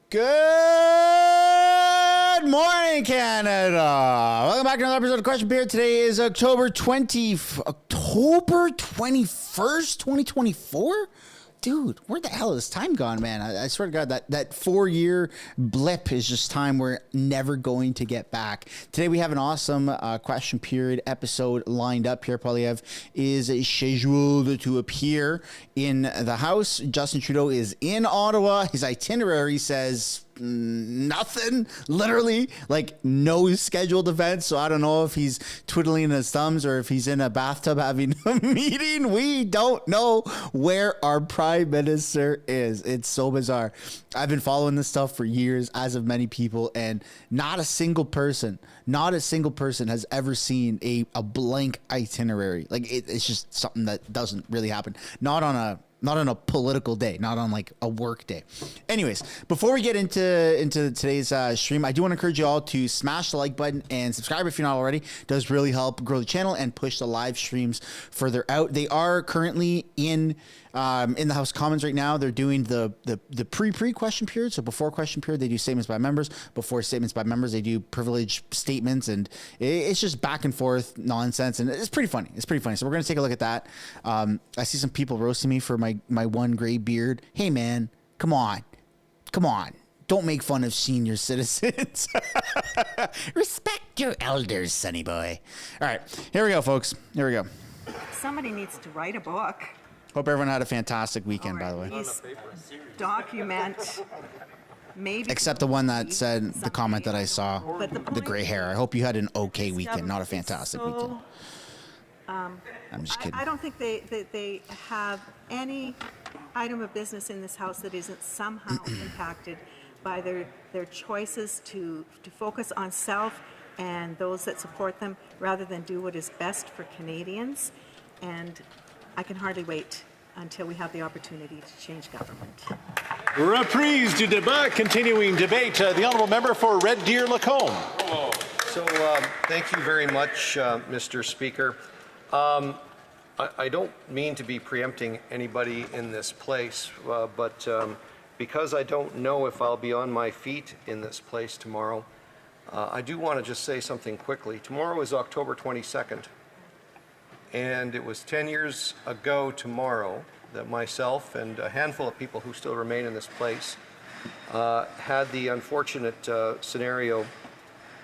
Good morning, Canada. Welcome back to another episode of Question Pierre. Today is October 21st, 2024. Dude, where the hell is time gone, man? I swear to God, that 4-year blip is just time we're never going to get back. Today we have an awesome question period episode lined up. Pierre Poilievre is scheduled to appear in the House. Justin Trudeau is in Ottawa. His itinerary says nothing, literally, like no scheduled events. So I don't know if he's twiddling his thumbs or if he's in a bathtub having a meeting. We don't know where our prime minister is. It's so bizarre. I've been following this stuff for years, as have many people, and not a single person has ever seen a blank itinerary. Like it's just something that doesn't really happen. Not on a political day, not on like a work day. Anyways, before we get into today's stream, I do want to encourage you all to smash the like button and subscribe if you're not already. It does really help grow the channel and push the live streams further out. They are currently in the House Commons right now. They're doing the pre question period. So before question period, they do statements by members. Before statements by members, they do privilege statements, and it's just back and forth nonsense, and it's pretty funny. So we're gonna take a look at that. I see some people roasting me for my one gray beard. Hey man, come on. Don't make fun of senior citizens. Respect your elders, sonny boy. All right, here we go, folks. Here we go. Somebody needs to write a book. Hope everyone had a fantastic weekend, by the way. Document, maybe. Except the one that said the comment that I saw, the gray hair. I hope you had an okay weekend, not a fantastic weekend. I'm just kidding. I don't think they have any item of business in this house that isn't somehow impacted by their choices to focus on self and those that support them rather than do what is best for Canadians. And I can hardly wait until we have the opportunity to change government. Reprise du débat, continuing debate. The honourable member for Red Deer Lacombe. So thank you very much, Mr. Speaker. I don't mean to be preempting anybody in this place, but because I don't know if I'll be on my feet in this place tomorrow, I do want to just say something quickly. Tomorrow is October 22nd. And it was 10 years ago tomorrow that myself and a handful of people who still remain in this place had the unfortunate scenario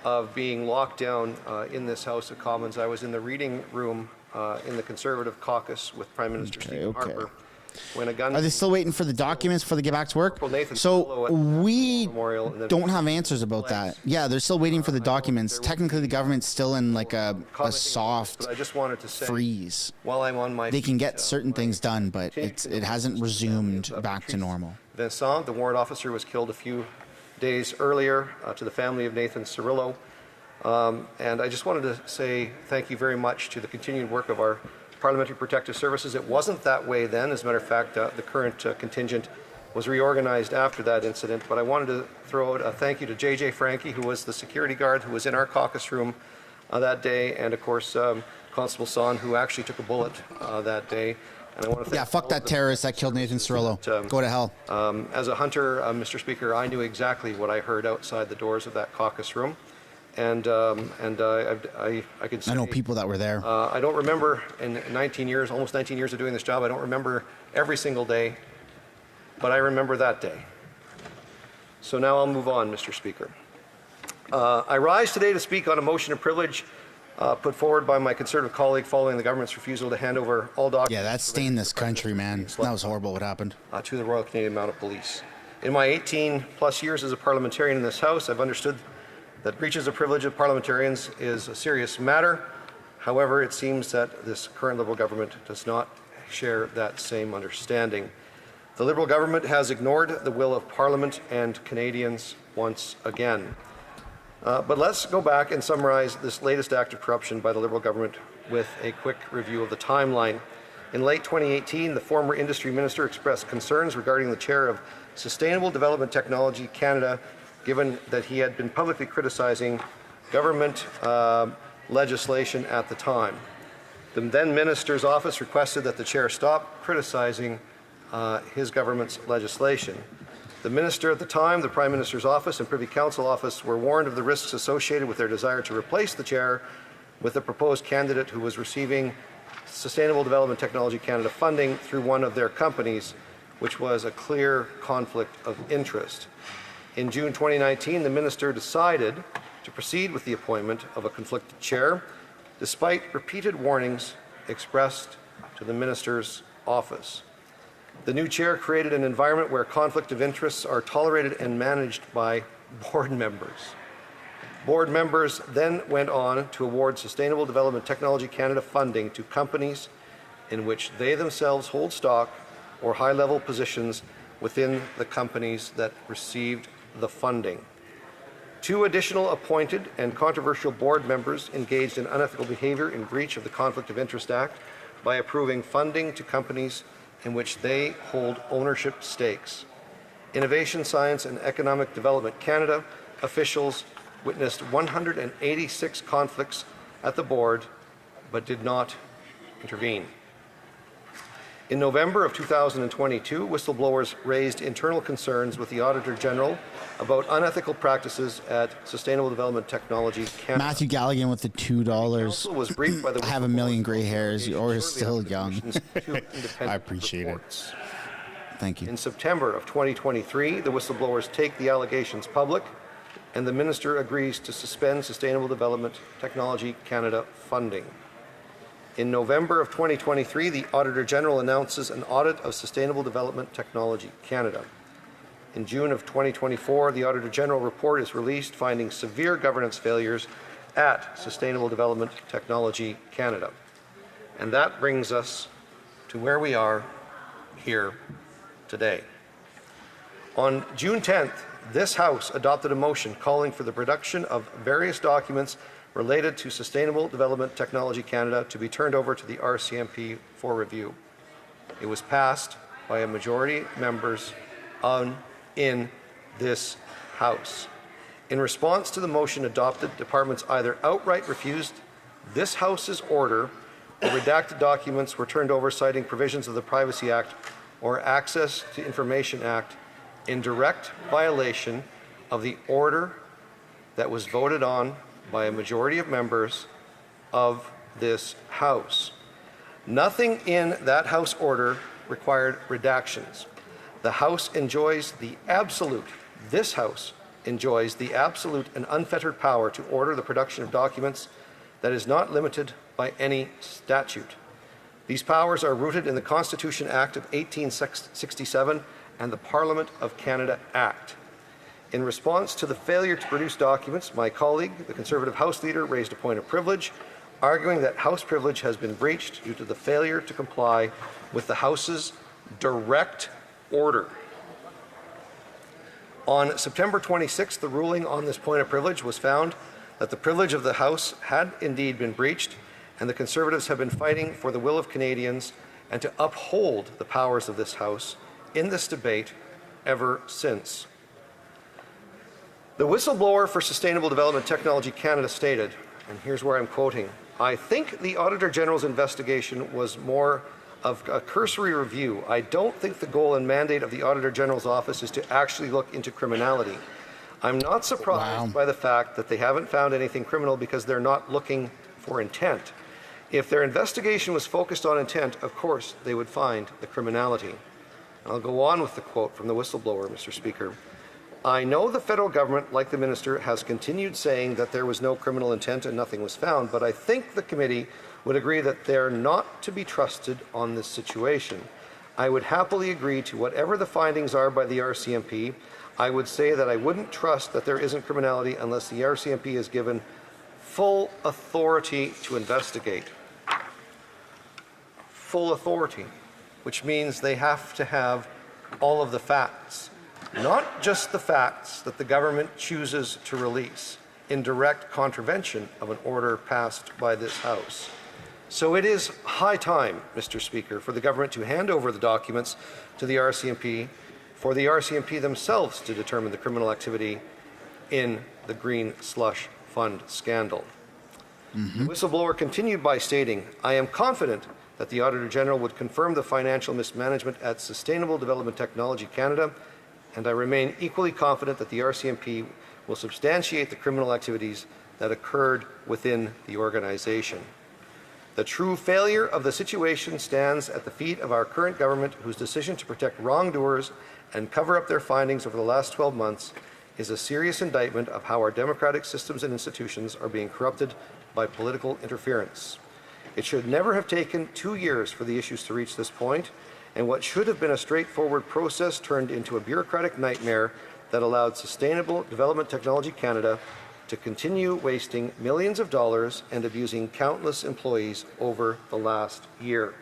of being locked down in this House of Commons. I was in the reading room in the Conservative caucus with Prime Minister Stephen Harper. When a gun. Are they still waiting for the documents before they get back to work? So we don't have answers about that. Yeah, they're still waiting for the documents. Technically, the government's still in like a soft freeze. While I'm on my they can get certain things done, but it hasn't resumed back to normal. Vincent, the warrant officer, was killed a few days earlier. To the family of Nathan Cirillo. And I just wanted to say thank you very much to the continued work of our Parliamentary Protective Services. It wasn't that way then. As a matter of fact, the current contingent was reorganized after that incident. But I wanted to throw out a thank you to J.J. Frankie, who was the security guard who was in our caucus room that day, and of course Constable Son, who actually took a bullet that day. And I want to thank fuck that terrorist that killed Nathan Cirillo. Go to hell. As a hunter, Mr. Speaker, I knew exactly what I heard outside the doors of that caucus room. And I could say, I know people that were there. I don't remember in 19 years, almost 19 years of doing this job, I don't remember every single day, but I remember that day. So now I'll move on, Mr. Speaker. I rise today to speak on a motion of privilege put forward by my Conservative colleague following the government's refusal to hand over all documents. Yeah, that stained this country, man. That was horrible what happened. To the Royal Canadian Mounted Police. In my 18 plus years as a parliamentarian in this House, I've understood that breaches of privilege of parliamentarians is a serious matter. However, it seems that this current Liberal government does not share that same understanding. The Liberal government has ignored the will of Parliament and Canadians once again. But let's go back and summarize this latest act of corruption by the Liberal government with a quick review of the timeline. In late 2018, the former industry minister expressed concerns regarding the chair of Sustainable Development Technology Canada, given that he had been publicly criticizing government legislation at the time. The then minister's office requested that the chair stop criticizing his government's legislation. The Minister at the time, the Prime Minister's office and Privy Council office were warned of the risks associated with their desire to replace the chair with a proposed candidate who was receiving Sustainable Development Technology Canada funding through one of their companies, which was a clear conflict of interest. In June 2019, the Minister decided to proceed with the appointment of a conflicted chair, despite repeated warnings expressed to the Minister's office. The new chair created an environment where conflict of interests are tolerated and managed by board members. Board members then went on to award Sustainable Development Technology Canada funding to companies in which they themselves hold stock or high-level positions within the companies that received the funding. 2 additional appointed and controversial board members engaged in unethical behavior in breach of the Conflict of Interest Act by approving funding to companies in which they hold ownership stakes. Innovation, Science and Economic Development Canada officials witnessed 186 conflicts at the board, but did not intervene. In November of 2022, whistleblowers raised internal concerns with the Auditor General about unethical practices at Sustainable Development Technology Canada. Matthew Galligan with the $2. Was briefed by the I have a million gray hairs. You're shortly still after the young. Commission's 2 independent I appreciate reports. it. Thank you. In September of 2023, the whistleblowers take the allegations public, and the Minister agrees to suspend Sustainable Development Technology Canada funding. In November of 2023, the Auditor General announces an audit of Sustainable Development Technology Canada. In June of 2024, the Auditor General report is released finding severe governance failures at Sustainable Development Technology Canada. And that brings us to where we are here today. On June 10th, this House adopted a motion calling for the production of various documents related to Sustainable Development Technology Canada to be turned over to the RCMP for review. It was passed by a majority of members in this House. In response to the motion adopted, departments either outright refused this House's order or redacted documents were turned over citing provisions of the Privacy Act or Access to Information Act in direct violation of the order that was voted on by a majority of members of this House. Nothing in that House order required redactions. The House enjoys the absolute, this House enjoys the absolute and unfettered power to order the production of documents that is not limited by any statute. These powers are rooted in the Constitution Act of 1867 and the Parliament of Canada Act. In response to the failure to produce documents, my colleague, the Conservative House Leader, raised a point of privilege, arguing that House privilege has been breached due to the failure to comply with the House's direct order. On September 26th, the ruling on this point of privilege was found that the privilege of the House had indeed been breached, and the Conservatives have been fighting for the will of Canadians and to uphold the powers of this House in this debate ever since. The whistleblower for Sustainable Development Technology Canada stated, and here's where I'm quoting, "I think the Auditor General's investigation was more of a cursory review. I don't think the goal and mandate of the Auditor General's office is to actually look into criminality. I'm not surprised by the fact that they haven't found anything criminal because they're not looking for intent. If their investigation was focused on intent, of course they would find the criminality." I'll go on with the quote from the whistleblower, Mr. Speaker. "I know the federal government, like the minister, has continued saying that there was no criminal intent and nothing was found, but I think the committee would agree that they're not to be trusted on this situation. I would happily agree to whatever the findings are by the RCMP. I would say that I wouldn't trust that there isn't criminality unless the RCMP is given full authority to investigate." Full authority, which means they have to have all of the facts. Not just the facts that the government chooses to release in direct contravention of an order passed by this House. So it is high time, Mr. Speaker, for the government to hand over the documents to the RCMP, for the RCMP themselves to determine the criminal activity in the Green Slush Fund scandal. The whistleblower continued by stating, "I am confident that the Auditor General would confirm the financial mismanagement at Sustainable Development Technology Canada and I remain equally confident that the RCMP will substantiate the criminal activities that occurred within the organization. The true failure of the situation stands at the feet of our current government, whose decision to protect wrongdoers and cover up their findings over the last 12 months is a serious indictment of how our democratic systems and institutions are being corrupted by political interference. It should never have taken 2 years for the issues to reach this point, and what should have been a straightforward process turned into a bureaucratic nightmare that allowed Sustainable Development Technology Canada to continue wasting millions of dollars and abusing countless employees over the last year.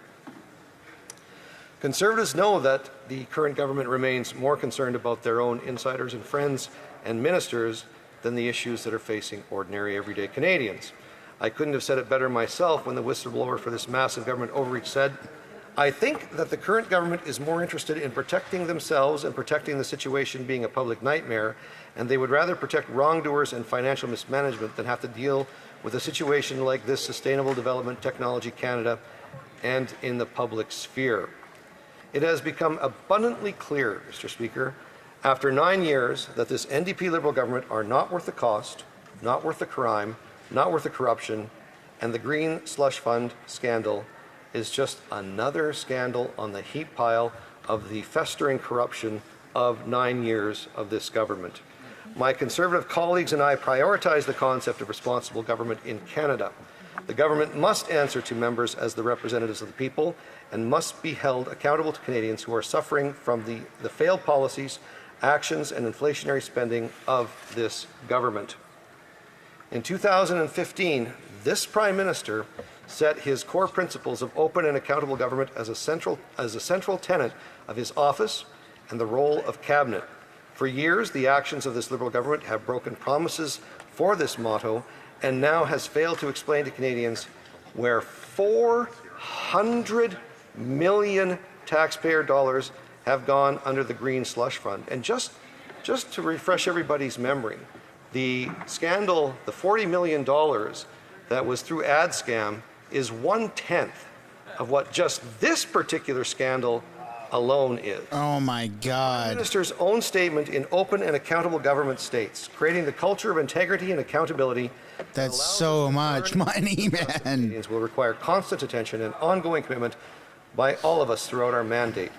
Conservatives know that the current government remains more concerned about their own insiders and friends and ministers than the issues that are facing ordinary everyday Canadians. I couldn't have said it better myself when the whistleblower for this massive government overreach said, "I think that the current government is more interested in protecting themselves and protecting the situation being a public nightmare, and they would rather protect wrongdoers and financial mismanagement than have to deal with a situation like this Sustainable Development Technology Canada and in the public sphere." It has become abundantly clear, Mr. Speaker, after 9 years, that this NDP Liberal government are not worth the cost, not worth the crime, not worth the corruption, and the Green Slush Fund scandal is just another scandal on the heap pile of the festering corruption of 9 years of this government. My Conservative colleagues and I prioritize the concept of responsible government in Canada. The government must answer to members as the representatives of the people and must be held accountable to Canadians who are suffering from the failed policies, actions, and inflationary spending of this government. In 2015, this Prime Minister set his core principles of open and accountable government as a central tenet of his office and the role of Cabinet. For years, the actions of this Liberal government have broken promises for this motto and now has failed to explain to Canadians where $400 million taxpayer dollars have gone under the Green Slush Fund. And just to refresh everybody's memory, the scandal, the $40 million that was through ad scam, is 1/10 of what just this particular scandal alone is. Oh my God. The minister's own statement in Open and Accountable Government states, creating the culture of integrity and accountability. That's so much money, man. Canadians will require constant attention and ongoing commitment by all of us throughout our mandate.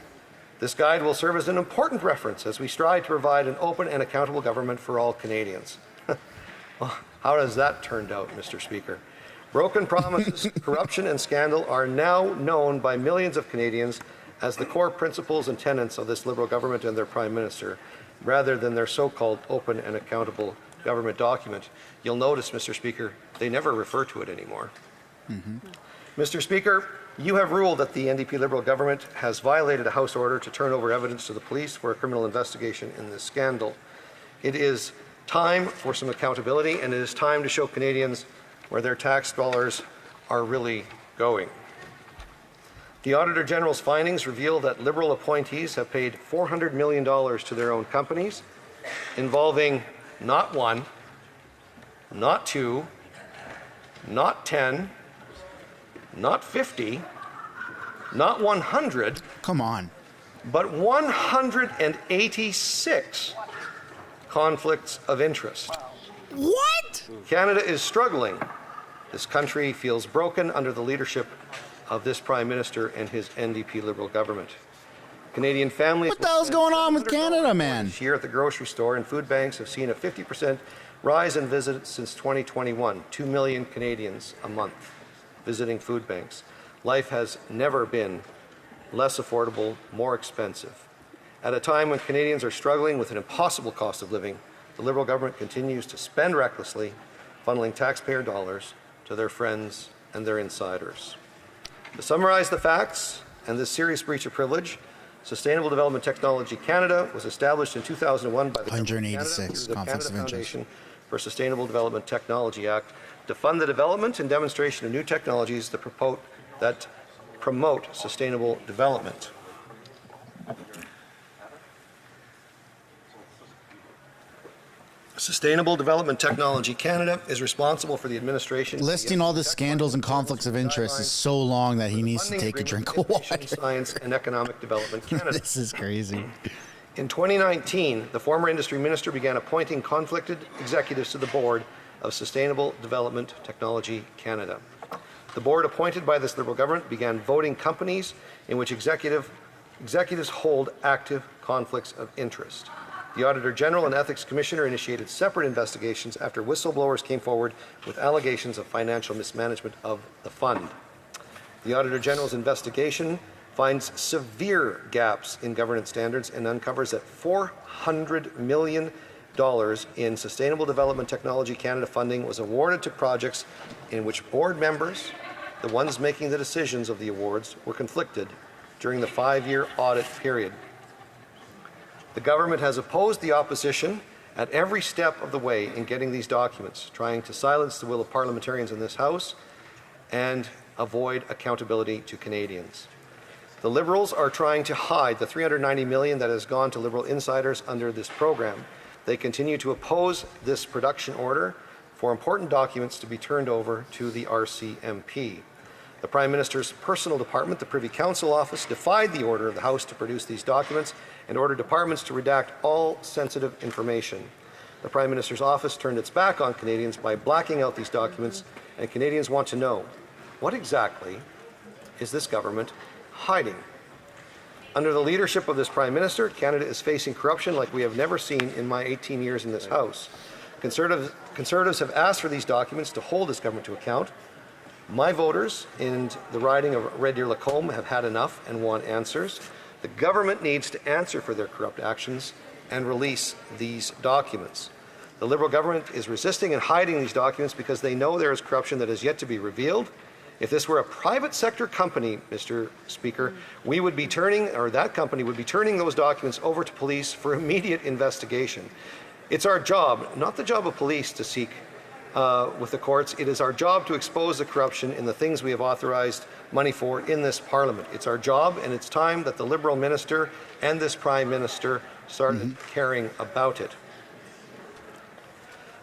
This guide will serve as an important reference as we strive to provide an open and accountable government for all Canadians. Well, how does that turn out, Mr. Speaker? Broken promises, corruption, and scandal are now known by millions of Canadians as the core principles and tenets of this Liberal government and their Prime Minister, rather than their so-called open and accountable government document. You'll notice, Mr. Speaker, they never refer to it anymore. Mr. Speaker, you have ruled that the NDP Liberal government has violated a House order to turn over evidence to the police for a criminal investigation in this scandal. It is time for some accountability, and it is time to show Canadians where their tax dollars are really going. The Auditor General's findings reveal that Liberal appointees have paid $400 million to their own companies, involving not one, not two, not 10, not 50, not 100. Come on. But 186 conflicts of interest. What? Canada is struggling. This country feels broken under the leadership of this Prime Minister and his NDP Liberal government. Canadian families... What the hell's going on with Canada, man? Here at the grocery store and food banks have seen a 50% rise in visits since 2021. 2 million Canadians a month visiting food banks. Life has never been less affordable, more expensive. At a time when Canadians are struggling with an impossible cost of living, the Liberal government continues to spend recklessly, funneling taxpayer dollars to their friends and their insiders. To summarize the facts and this serious breach of privilege, Sustainable Development Technology Canada was established in 2001 by the 186 Canada conflicts of interest. Foundation for Sustainable Development Technology Act to fund the development and demonstration of new technologies that promote sustainable development. Sustainable Development Technology Canada is responsible for the administration. Listing all the scandals and conflicts of interest is so long that he needs to take a drink of water. Science and Economic Development Canada. This is crazy. In 2019, the former industry minister began appointing conflicted executives to the board of Sustainable Development Technology Canada. The board appointed by this Liberal government began voting companies in which executives hold active conflicts of interest. The Auditor General and Ethics Commissioner initiated separate investigations after whistleblowers came forward with allegations of financial mismanagement of the fund. The Auditor General's investigation finds severe gaps in governance standards and uncovers that $400 million in Sustainable Development Technology Canada funding was awarded to projects in which board members, the ones making the decisions of the awards, were conflicted during the 5-year audit period. The government has opposed the opposition at every step of the way in getting these documents, trying to silence the will of parliamentarians in this House and avoid accountability to Canadians. The Liberals are trying to hide the $390 million that has gone to Liberal insiders under this program. They continue to oppose this production order for important documents to be turned over to the RCMP. The Prime Minister's personal department, the Privy Council Office, defied the order of the House to produce these documents and ordered departments to redact all sensitive information. The Prime Minister's office turned its back on Canadians by blacking out these documents, and Canadians want to know, what exactly is this government hiding? Under the leadership of this Prime Minister, Canada is facing corruption like we have never seen in my 18 years in this House. Conservatives have asked for these documents to hold this government to account. My voters in the riding of Red Deer Lacombe have had enough and want answers. The government needs to answer for their corrupt actions and release these documents. The Liberal government is resisting and hiding these documents because they know there is corruption that is yet to be revealed. If this were a private sector company, Mr. Speaker, we would be turning, or that company would be turning those documents over to police for immediate investigation. It's our job, not the job of police, to seek with the courts. It is our job to expose the corruption in the things we have authorized money for in this Parliament. It's our job, and it's time that the Liberal minister and this Prime Minister started caring about it.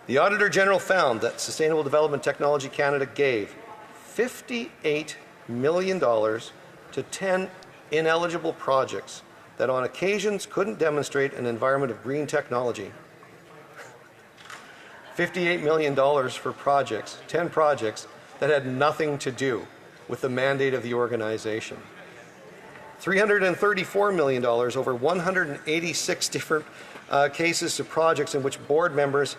The Auditor General found that Sustainable Development Technology Canada gave $58 million to 10 ineligible projects that on occasions couldn't demonstrate an environment of green technology. $58 million for projects, 10 projects that had nothing to do with the mandate of the organization. $334 million over 186 different cases to projects in which board members,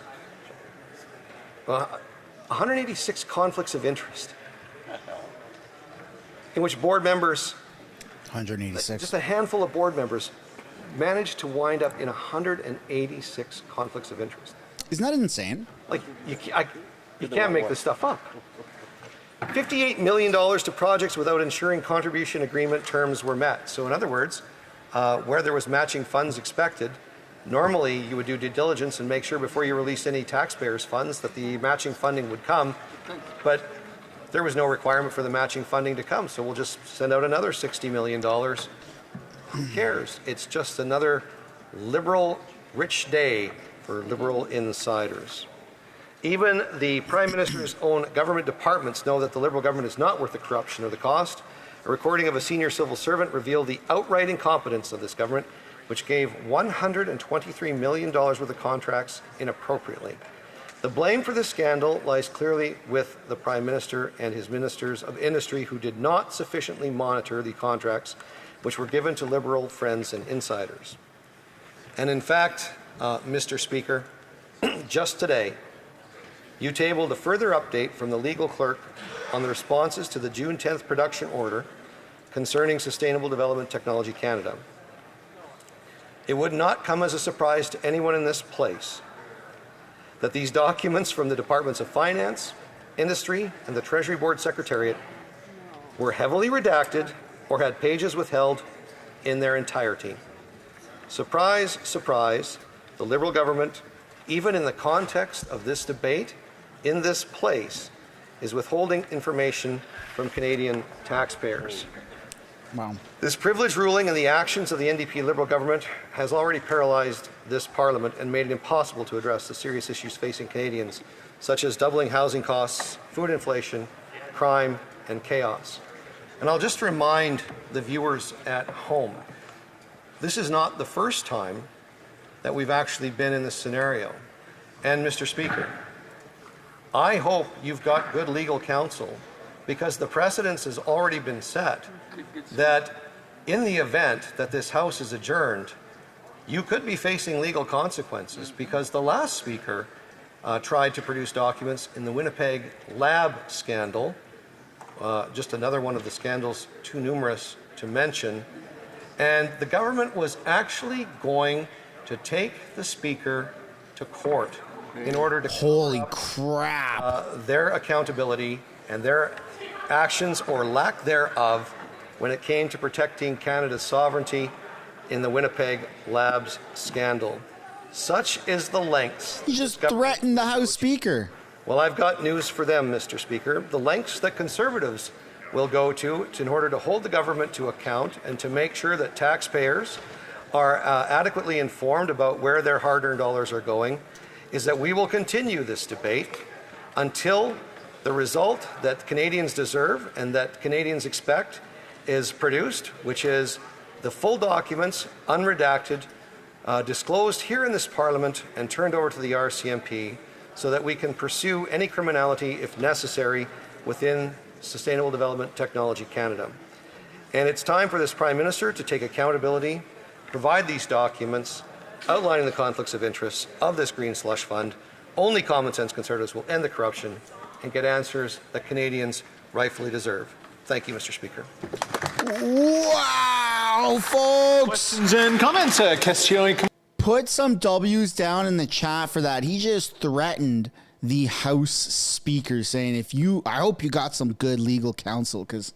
186 conflicts of interest, in which board members, 186. just a handful of board members, managed to wind up in 186 conflicts of interest. Isn't that insane? Like, you can't make this stuff up. $58 million to projects without ensuring contribution agreement terms were met. So in other words, where there was matching funds expected, normally you would do due diligence and make sure before you released any taxpayers' funds that the matching funding would come. But there was no requirement for the matching funding to come, so we'll just send out another $60 million. Who cares? It's just another Liberal rich day for Liberal insiders. Even the Prime Minister's own government departments know that the Liberal government is not worth the corruption or the cost. A recording of a senior civil servant revealed the outright incompetence of this government, which gave $123 million worth of contracts inappropriately. The blame for this scandal lies clearly with the Prime Minister and his ministers of industry who did not sufficiently monitor the contracts which were given to Liberal friends and insiders. And in fact, Mr. Speaker, just today, you tabled a further update from the legal clerk on the responses to the June 10th production order concerning Sustainable Development Technology Canada. It would not come as a surprise to anyone in this place that these documents from the Departments of Finance, Industry, and the Treasury Board Secretariat were heavily redacted or had pages withheld in their entirety. Surprise, surprise, the Liberal government, even in the context of this debate, in this place, is withholding information from Canadian taxpayers. Wow. This privilege ruling and the actions of the NDP Liberal government has already paralyzed this Parliament and made it impossible to address the serious issues facing Canadians, such as doubling housing costs, food inflation, crime, and chaos. And I'll just remind the viewers at home this is not the first time that we've actually been in this scenario. And Mr. Speaker, I hope you've got good legal counsel, because the precedence has already been set that in the event that this House is adjourned, you could be facing legal consequences, because the last Speaker tried to produce documents in the Winnipeg lab scandal, just another one of the scandals too numerous to mention, and the government was actually going to take the Speaker to court in order to Holy crap. their accountability and their actions or lack thereof when it came to protecting Canada's sovereignty in the Winnipeg Labs scandal. Such is the lengths. He just threatened the House Speaker. Well, I've got news for them, Mr. Speaker. The lengths that Conservatives will go to in order to hold the government to account and to make sure that taxpayers are adequately informed about where their hard-earned dollars are going is that we will continue this debate until the result that Canadians deserve and that Canadians expect is produced, which is the full documents, unredacted, disclosed here in this Parliament and turned over to the RCMP so that we can pursue any criminality, if necessary, within Sustainable Development Technology Canada. And it's time for this Prime Minister to take accountability, provide these documents, outlining the conflicts of interest of this green slush fund. Only common sense Conservatives will end the corruption and get answers that Canadians rightfully deserve. Thank you, Mr. Speaker. Wow, folks. Questions and comments. Question. Put some W's down in the chat for that. He just threatened the House Speaker, saying, I hope you got some good legal counsel, because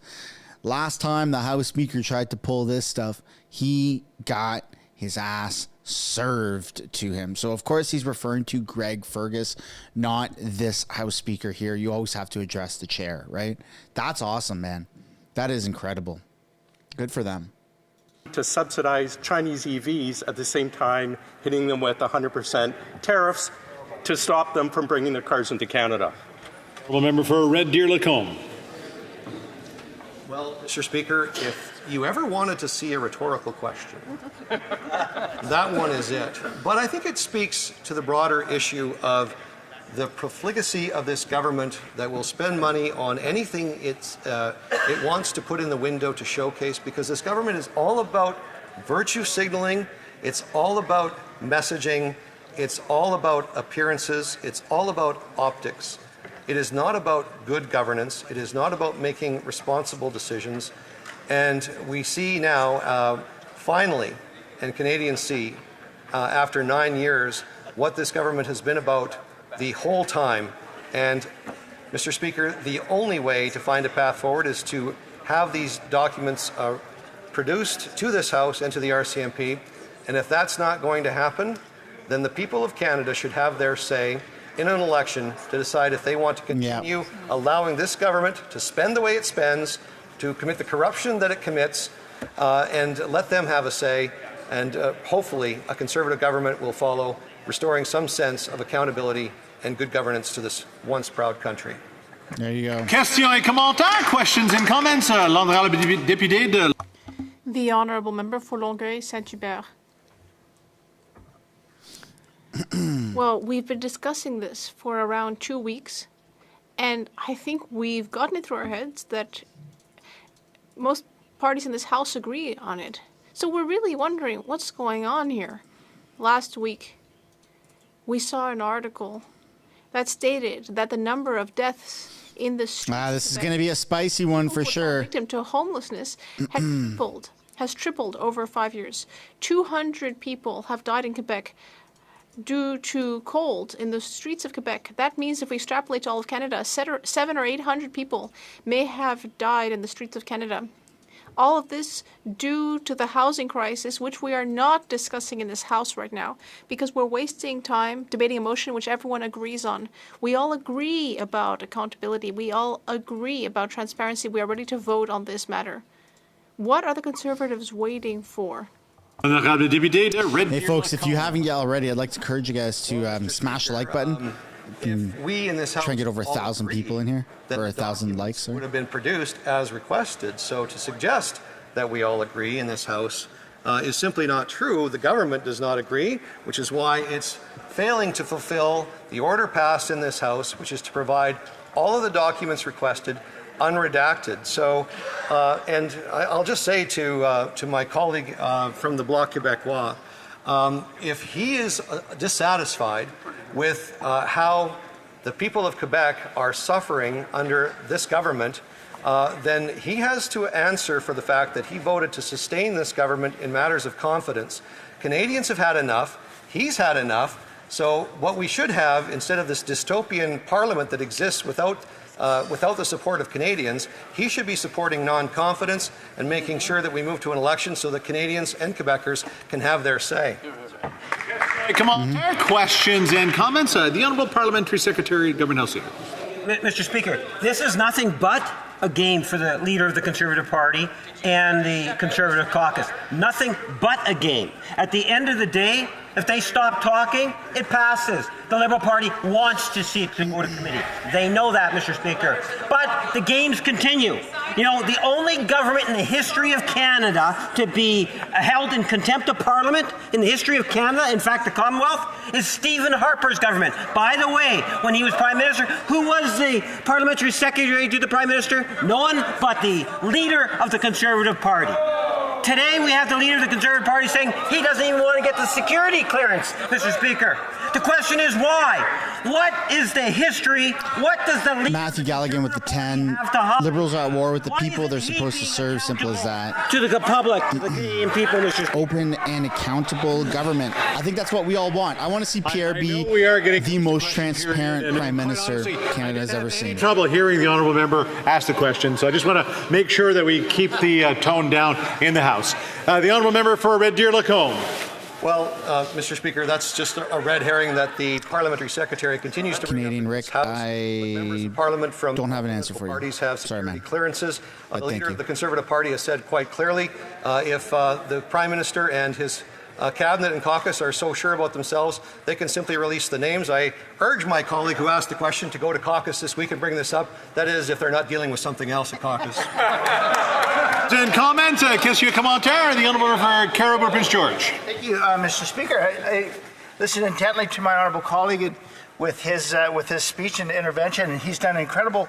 last time the House Speaker tried to pull this stuff, he got his ass served to him. So, of course, he's referring to Greg Fergus, not this House Speaker here. You always have to address the chair, right? That's awesome, man. That is incredible. Good for them. To subsidize Chinese EVs at the same time hitting them with 100% tariffs to stop them from bringing their cars into Canada. Honourable member for Red Deer Lacombe. Well, Mr. Speaker, if you ever wanted to see a rhetorical question, that one is it. But I think it speaks to the broader issue of the profligacy of this government that will spend money on anything it wants to put in the window to showcase, because this government is all about virtue signaling, it's all about messaging, it's all about appearances, it's all about optics. It is not about good governance. It is not about making responsible decisions. And we see now, finally, and Canadians see, after 9 years, what this government has been about the whole time. And, Mr. Speaker, the only way to find a path forward is to have these documents produced to this House and to the RCMP. And if that's not going to happen, then the people of Canada should have their say in an election to decide if they want to continue allowing this government to spend the way it spends, to commit the corruption that it commits, and let them have a say. And hopefully a Conservative government will follow, restoring some sense of accountability and good governance to this once proud country. There you go. Questions et commentaires. Questions and comments. L'honorable député de... The Honourable Member for Longueuil Saint-Hubert. Well, we've been discussing this for around 2 weeks, and I think we've gotten it through our heads that most parties in this House agree on it. So we're really wondering what's going on here. Last week, we saw an article that stated that the number of deaths in the streets This is going to be a spicy one for sure. Victim to homelessness has tripled over 5 years. 200 people have died in Quebec due to cold in the streets of Quebec. That means if we extrapolate to all of Canada, 700 or 800 people may have died in the streets of Canada. All of this due to the housing crisis, which we are not discussing in this House right now, because we're wasting time debating a motion which everyone agrees on. We all agree about accountability. We all agree about transparency. We are ready to vote on this matter. What are the Conservatives waiting for? Hey, folks, if you haven't yet already, I'd like to encourage you guys to smash the like button. If we in this House Try and get over 1,000 people in here, or 1,000 likes. Sorry. Would have been produced as requested. So to suggest that we all agree in this House is simply not true. The government does not agree, which is why it's failing to fulfill the order passed in this House, which is to provide all of the documents requested unredacted. So, and I'll just say to my colleague from the Bloc Québécois, if he is dissatisfied with how the people of Quebec are suffering under this government, then he has to answer for the fact that he voted to sustain this government in matters of confidence. Canadians have had enough. He's had enough. So what we should have, instead of this dystopian parliament that exists without the support of Canadians, he should be supporting non-confidence and making sure that we move to an election so that Canadians and Quebecers can have their say. Come on, questions and comments. The Honourable Parliamentary Secretary, Government House Leader. Mr. Speaker, this is nothing but a game for the leader of the Conservative Party and the Conservative caucus. Nothing but a game. At the end of the day, if they stop talking, it passes. The Liberal Party wants to see it go to committee. They know that, Mr. Speaker. But the games continue. You know, the only government in the history of Canada to be held in contempt of Parliament in the history of Canada, in fact the Commonwealth, is Stephen Harper's government. By the way, when he was Prime Minister, who was the Parliamentary Secretary to the Prime Minister? No one but the leader of the Conservative Party. Today we have the leader of the Conservative Party saying he doesn't even want to get the security clearance, Mr. Speaker. The question is why? What is the history? What does the leader Matthew Galligan with the 10. Liberals are at war with the people they're supposed to serve. Simple as that. to the public, to the Canadian people, Mr. Speaker? Open and accountable government. I think that's what we all want. I want to see Pierre be the most transparent Prime Minister Canada has ever seen. Trouble hearing the honourable member ask the question, so I just want to make sure that we keep the tone down in the House. The honourable member for Red Deer Lacombe. Well, Mr. Speaker, that's just a red herring that the Parliamentary Secretary continues to Canadian Rick, members of Parliament from don't have an answer for you. Parties have security clearances. The leader you. of the Conservative Party has said quite clearly, if the Prime Minister and his Cabinet and caucus are so sure about themselves, they can simply release the names. I urge my colleague who asked the question to go to caucus this week and bring this up. That is, if they're not dealing with something else at caucus. In comment, question commentaire, the honourable member for Caribou Prince George. Thank you, Mr. Speaker. I listened intently to my honourable colleague with his speech and intervention, and he's done an incredible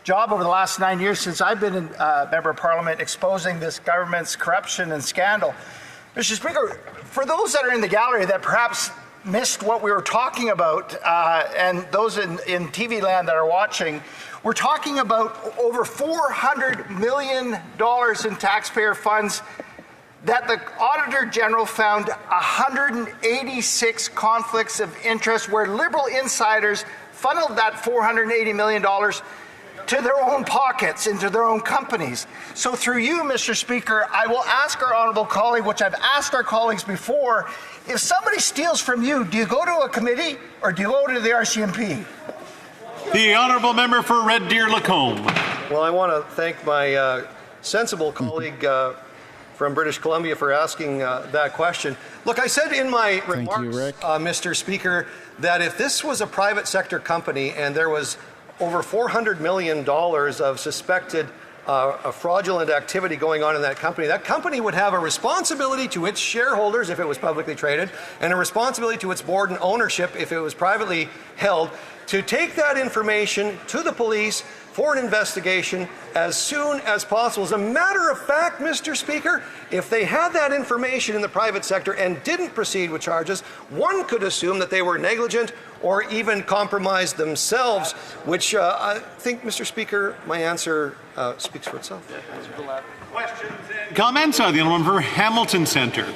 job over the last 9 years since I've been a member of Parliament exposing this government's corruption and scandal. Mr. Speaker, for those that are in the gallery that perhaps missed what we were talking about, and those in TV land that are watching, we're talking about over $400 million in taxpayer funds that the Auditor General found 186 conflicts of interest where Liberal insiders funneled that $480 million to their own pockets, into their own companies. So through you, Mr. Speaker, I will ask our honourable colleague, which I've asked our colleagues before, if somebody steals from you, do you go to a committee or do you go to the RCMP? The honourable member for Red Deer Lacombe. Well, I want to thank my sensible colleague from British Columbia for asking that question. Look, I said in my remarks, Mr. Speaker, that if this was a private sector company and there was over $400 million of suspected fraudulent activity going on in that company would have a responsibility to its shareholders if it was publicly traded, and a responsibility to its board and ownership if it was privately held, to take that information to the police for an investigation as soon as possible. As a matter of fact, Mr. Speaker, if they had that information in the private sector and didn't proceed with charges, one could assume that they were negligent or even compromised themselves, which I think, Mr. Speaker, my answer speaks for itself. Comments? The honourable member for Hamilton Centre.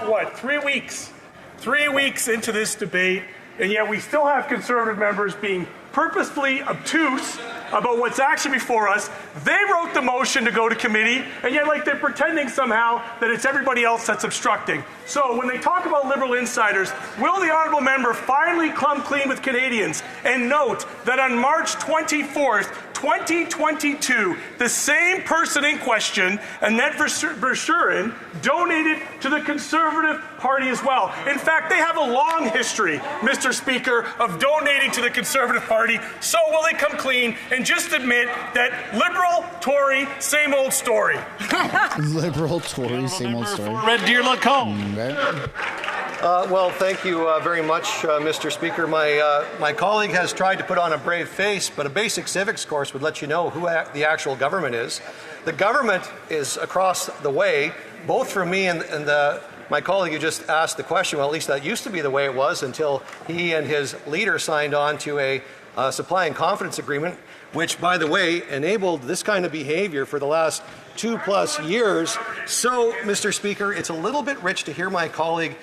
What, 3 weeks? 3 weeks into this debate, and yet we still have Conservative members being purposefully obtuse about what's actually before us. They wrote the motion to go to committee, and yet like they're pretending somehow that it's everybody else that's obstructing. So when they talk about Liberal insiders, will the honourable member finally come clean with Canadians and note that on March 24th, 2022, the same person in question, Annette Verschuren, donated to the Conservative Party as well. In fact, they have a long history, Mr. Speaker, of donating to the Conservative Party. So will they come clean and just admit that Liberal, Tory, same old story? Liberal, Tory, same old story. Red Deer Lacombe. Well, thank you very much, Mr. Speaker. My colleague has tried to put on a brave face, but a basic civics course would let you know who the actual government is. The government is across the way, both from me and my colleague who just asked the question. Well, at least that used to be the way it was until he and his leader signed on to a supply and confidence agreement, which, by the way, enabled this kind of behavior for the last 2+ years. So, Mr. Speaker, it's a little bit rich to hear my colleague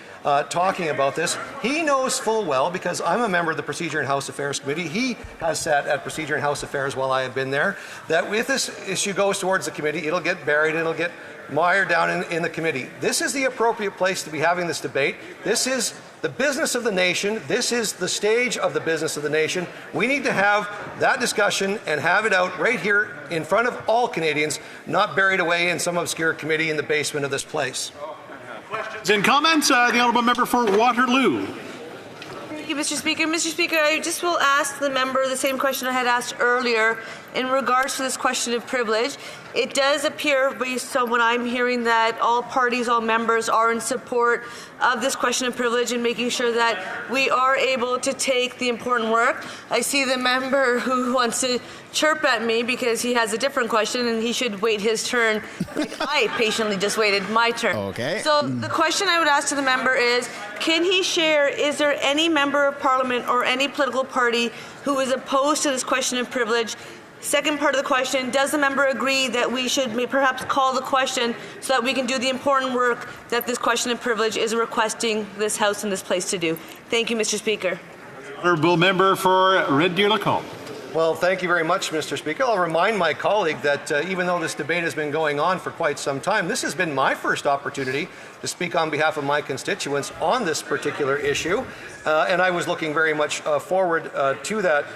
talking about this. He knows full well, because I'm a member of the Procedure and House Affairs Committee, he has sat at Procedure and House Affairs while I have been there, that if this issue goes towards the committee, it'll get buried and it'll get mired down in the committee. This is the appropriate place to be having this debate. This is the business of the nation. This is the stage of the business of the nation. We need to have that discussion and have it out right here in front of all Canadians, not buried away in some obscure committee in the basement of this place. Questions and comments? The honourable member for Waterloo. Thank you, Mr. Speaker. Mr. Speaker, I just will ask the member the same question I had asked earlier in regards to this question of privilege. It does appear, based on what I'm hearing, that all parties, all members are in support of this question of privilege and making sure that we are able to take the important work. I see the member who wants to chirp at me because he has a different question and he should wait his turn. I patiently just waited my turn. Okay. So the question I would ask to the member is, can he share, is there any member of parliament or any political party who is opposed to this question of privilege? Second part of the question, does the member agree that we should perhaps call the question so that we can do the important work that this question of privilege is requesting this House and this place to do? Thank you, Mr. Speaker. Honourable member for Red Deer Lacombe. Well, thank you very much, Mr. Speaker. I'll remind my colleague that even though this debate has been going on for quite some time, this has been my first opportunity to speak on behalf of my constituents on this particular issue, and I was looking very much forward to that,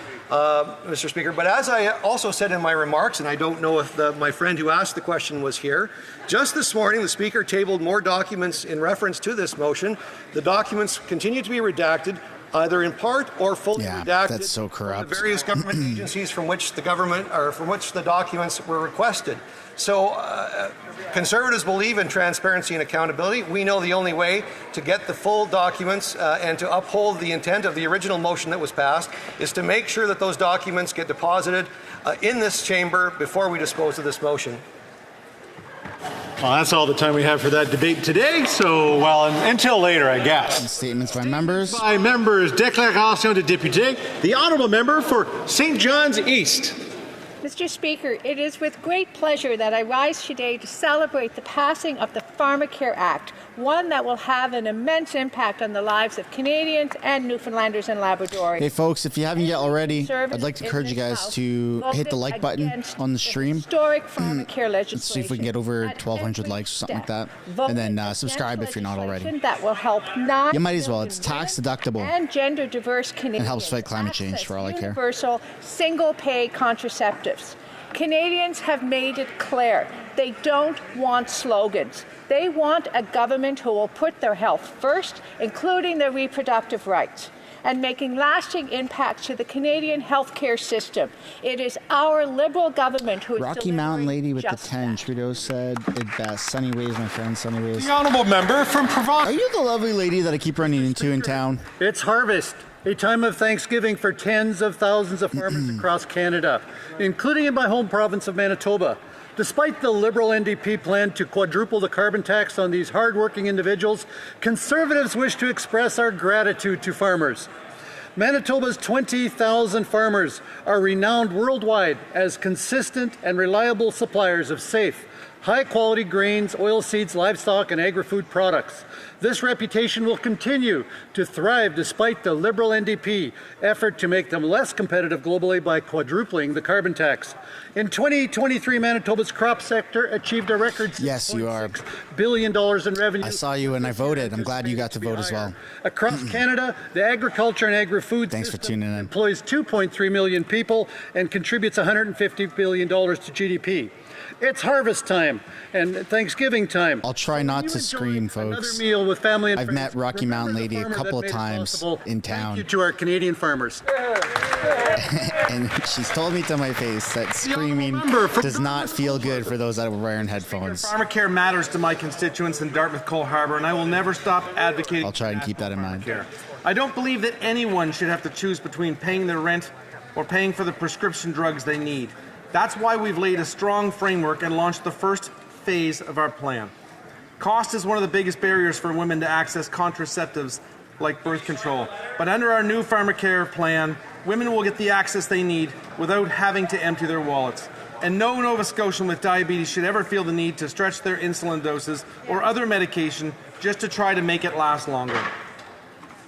Mr. Speaker. But as I also said in my remarks, and I don't know if my friend who asked the question was here, just this morning the Speaker tabled more documents in reference to this motion. The documents continue to be redacted, either in part or fully redacted. That's so corrupt. From the various government agencies from which the documents were requested. So Conservatives believe in transparency and accountability. We know the only way to get the full documents and to uphold the intent of the original motion that was passed is to make sure that those documents get deposited in this chamber before we dispose of this motion. Well, that's all the time we have for that debate today. So, well, until later, I guess. Statements by members. By members, déclaration de député. The honourable member for St. John's East. Mr. Speaker, it is with great pleasure that I rise today to celebrate the passing of the Pharmacare Act, one that will have an immense impact on the lives of Canadians and Newfoundlanders and Labradorians. Hey, folks, if you haven't yet already, I'd like to encourage you guys to hit the like button on the stream. Historic Pharmacare legislation. Let's see if we can get over 1,200 likes or something like that. And then subscribe if you're not already. That will help you might as well. It's tax deductible. And gender diverse Canadians. It helps fight climate change for all I care. Universal single pay contraceptives. Canadians have made it clear they don't want slogans. They want a government who will put their health first, including their reproductive rights, and making lasting impacts to the Canadian healthcare system. It is our Liberal government who is Rocky Mountain Lady with the 10. Trudeau said it best. Sunny ways, my friend, sunny ways. The honourable member from Provence. Are you the lovely lady that I keep running into in town? It's harvest, a time of Thanksgiving for tens of thousands of farmers across Canada, including in my home province of Manitoba. Despite the Liberal NDP plan to quadruple the carbon tax on these hard-working individuals, Conservatives wish to express our gratitude to farmers. Manitoba's 20,000 farmers are renowned worldwide as consistent and reliable suppliers of safe, high-quality grains, oilseeds, livestock, and agri-food products. This reputation will continue to thrive despite the Liberal NDP effort to make them less competitive globally by quadrupling the carbon tax. In 2023, Manitoba's crop sector achieved a record $6.6 billion in revenue. I saw you and I voted. I'm glad you got to vote as well. Across Canada, the agriculture and agri-food system employs 2.3 million people and contributes $150 billion to GDP. It's harvest time and Thanksgiving time. I'll try not to scream, folks. Another meal with family and I've friends. met Rocky Mountain Lady a couple of Remember the farmer that made it times possible. in town. Thank you to our Canadian farmers. And she's told me to my face that screaming does not feel good for those that are wearing headphones. Pharmacare matters to my constituents in Dartmouth Cole Harbour, and I will never stop advocating. I'll try and keep that in mind. I don't believe that anyone should have to choose between paying their rent or paying for the prescription drugs they need. That's why we've laid a strong framework and launched the first phase of our plan. Cost is one of the biggest barriers for women to access contraceptives like birth control. But under our new pharmacare plan, women will get the access they need without having to empty their wallets. And no Nova Scotian with diabetes should ever feel the need to stretch their insulin doses or other medication just to try to make it last longer.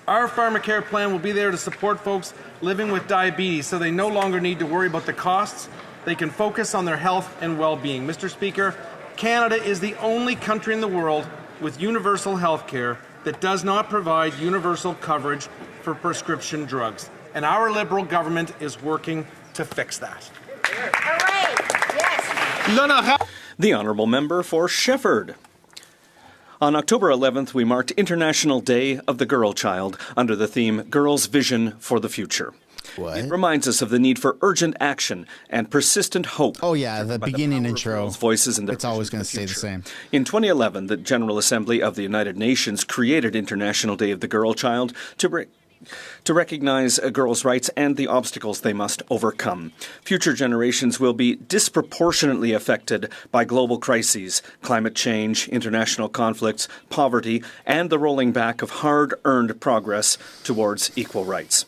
Our pharmacare plan will be there to support folks living with diabetes so they no longer need to worry about the costs. They can focus on their health and well-being. Mr. Speaker, Canada is the only country in the world with universal health care that does not provide universal coverage for prescription drugs. And our Liberal government is working to fix that. The Honourable Member for Shefford. On October 11th, we marked International Day of the Girl Child under the theme Girls' Vision for the Future. What? It reminds us of the need for urgent action and persistent hope. Oh yeah, the beginning intro. Voices and it's always going to stay the same. In 2011, the General Assembly of the United Nations created International Day of the Girl Child to recognize girls' rights and the obstacles they must overcome. Future generations will be disproportionately affected by global crises, climate change, international conflicts, poverty, and the rolling back of hard-earned progress towards equal rights.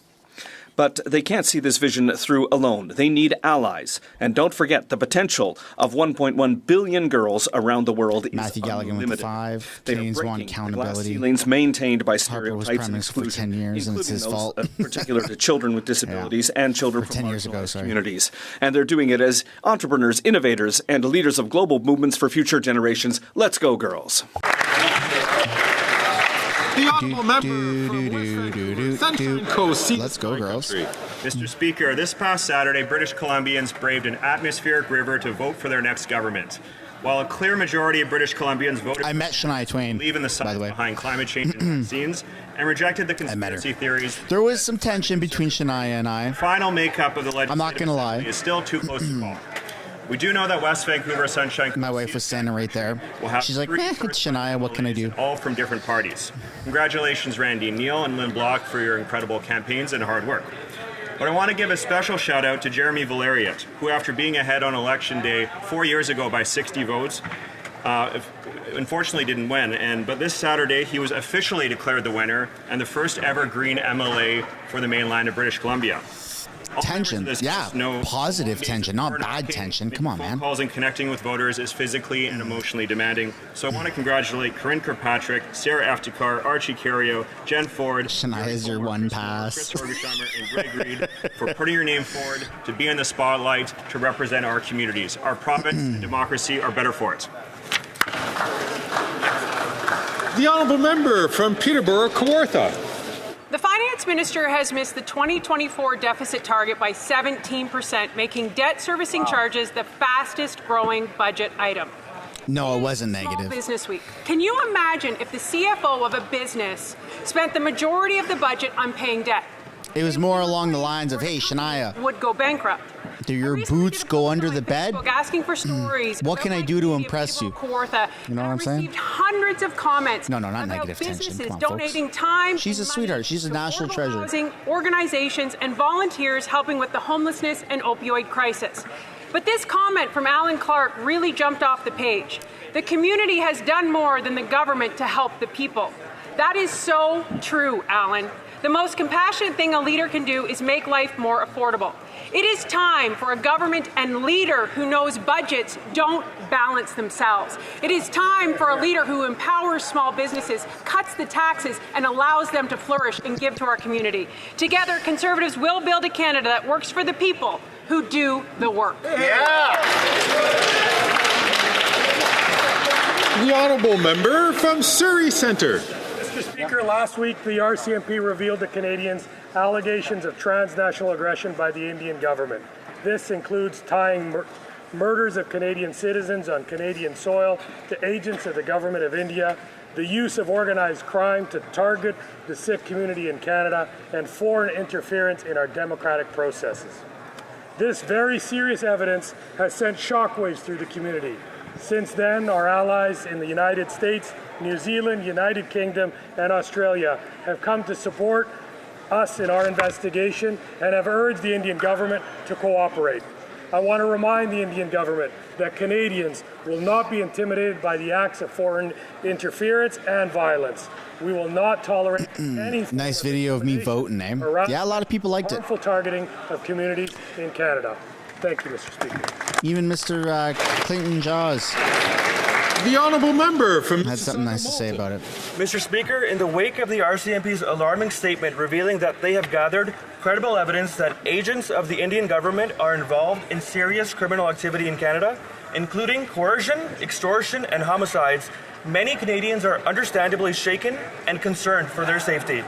But they can't see this vision through alone. They need allies. And don't forget the potential of 1.1 billion girls around the world is Matthew Galligan with the 5. Canadians want accountability. The glass ceilings maintained by Harper was stereotypes Prime and Minister for exclusion, 10 years, and it's his fault. particular to children with disabilities and children from 10 years ago, communities. And they're doing it as entrepreneurs, innovators, and leaders of global movements for future generations. Let's go, girls. The Honourable Member for Sunshine Coast. Let's go, girls. Mr. Speaker, this past Saturday, British Columbians braved an atmospheric river to vote for their next government. While a clear majority of British Columbians voted I met Shania Twain, believe in the science behind climate change and vaccines and rejected the conspiracy theories. There was some tension between Shania and I. The final makeup of the legislative I'm not going to lie. is still too close to call. We do know that West Vancouver Sunshine My wife was standing right there. She's like, it's Shania, what can I do? all from different parties. Congratulations, Randy Neal and Lynn Block, for your incredible campaigns and hard work. But I want to give a special shout out to Jeremy Valeriot, who after being ahead on election day 4 years ago by 60 votes, unfortunately didn't win. But this Saturday, he was officially declared the winner and the first ever Green MLA for the mainland of British Columbia. Tension, yeah, positive tension, not bad tension. Come on, man. Calls and connecting with voters is physically and emotionally demanding. So I want to congratulate Corinne Kirkpatrick, Sarah Eftikar, Archie Cario, Jen Ford, Shania is your one pass, Chris Horgesheimer, and Greg Reed for putting your name forward to be in the spotlight to represent our communities. Our province and democracy are better for it. The Honourable Member from Peterborough, Kawartha. The Finance Minister has missed the 2024 deficit target by 17%, making debt servicing charges the fastest growing budget item. No, it wasn't Small negative. Business Week. Can you imagine if the CFO of a business spent the majority of the budget on paying debt? It was more along the lines of, hey, Shania, Would go bankrupt. do your boots go under the bed? Asking for stories. What can I do to impress you? Kawartha. You know what I'm saying? Received hundreds of comments. No, not about negative tension. businesses Come on, donating folks. time. She's a sweetheart. She's a national treasure. Housing, organizations, and volunteers helping with the homelessness and opioid crisis. But this comment from Alan Clark really jumped off the page. The community has done more than the government to help the people. That is so true, Alan. The most compassionate thing a leader can do is make life more affordable. It is time for a government and leader who knows budgets don't balance themselves. It is time for a leader who empowers small businesses, cuts the taxes, and allows them to flourish and give to our community. Together, Conservatives will build a Canada that works for the people who do the work. The honourable member from Surrey Centre. Mr. Speaker, last week the RCMP revealed to Canadians allegations of transnational aggression by the Indian government. This includes tying murders of Canadian citizens on Canadian soil to agents of the Government of India, the use of organized crime to target the Sikh community in Canada, and foreign interference in our democratic processes. This very serious evidence has sent shockwaves through the community. Since then, our allies in the United States, New Zealand, United Kingdom, and Australia have come to support us in our investigation and have urged the Indian government to cooperate. I want to remind the Indian government that Canadians will not be intimidated by the acts of foreign interference and violence. We will not tolerate any nice video of me voting, eh? Yeah, a lot of people liked it. Harmful targeting of communities in Canada. Thank you, Mr. Speaker. Even Mr. Clinton Jaws. The honourable member from had something nice to say about it. Mr. Speaker, in the wake of the RCMP's alarming statement revealing that they have gathered credible evidence that agents of the Indian government are involved in serious criminal activity in Canada, including coercion, extortion, and homicides, many Canadians are understandably shaken and concerned for their safety.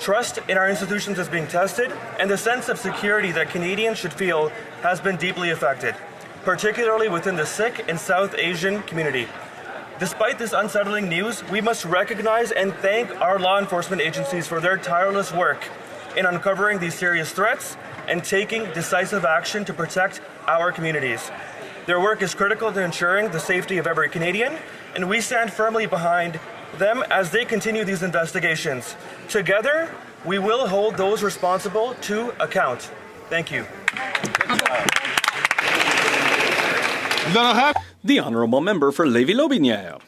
Trust in our institutions is being tested, and the sense of security that Canadians should feel has been deeply affected, particularly within the Sikh and South Asian community. Despite this unsettling news, we must recognize and thank our law enforcement agencies for their tireless work in uncovering these serious threats and taking decisive action to protect our communities. Their work is critical to ensuring the safety of every Canadian, and we stand firmly behind them as they continue these investigations. Together, we will hold those responsible to account. Thank you. The honourable member for Lévis-Lotbinière.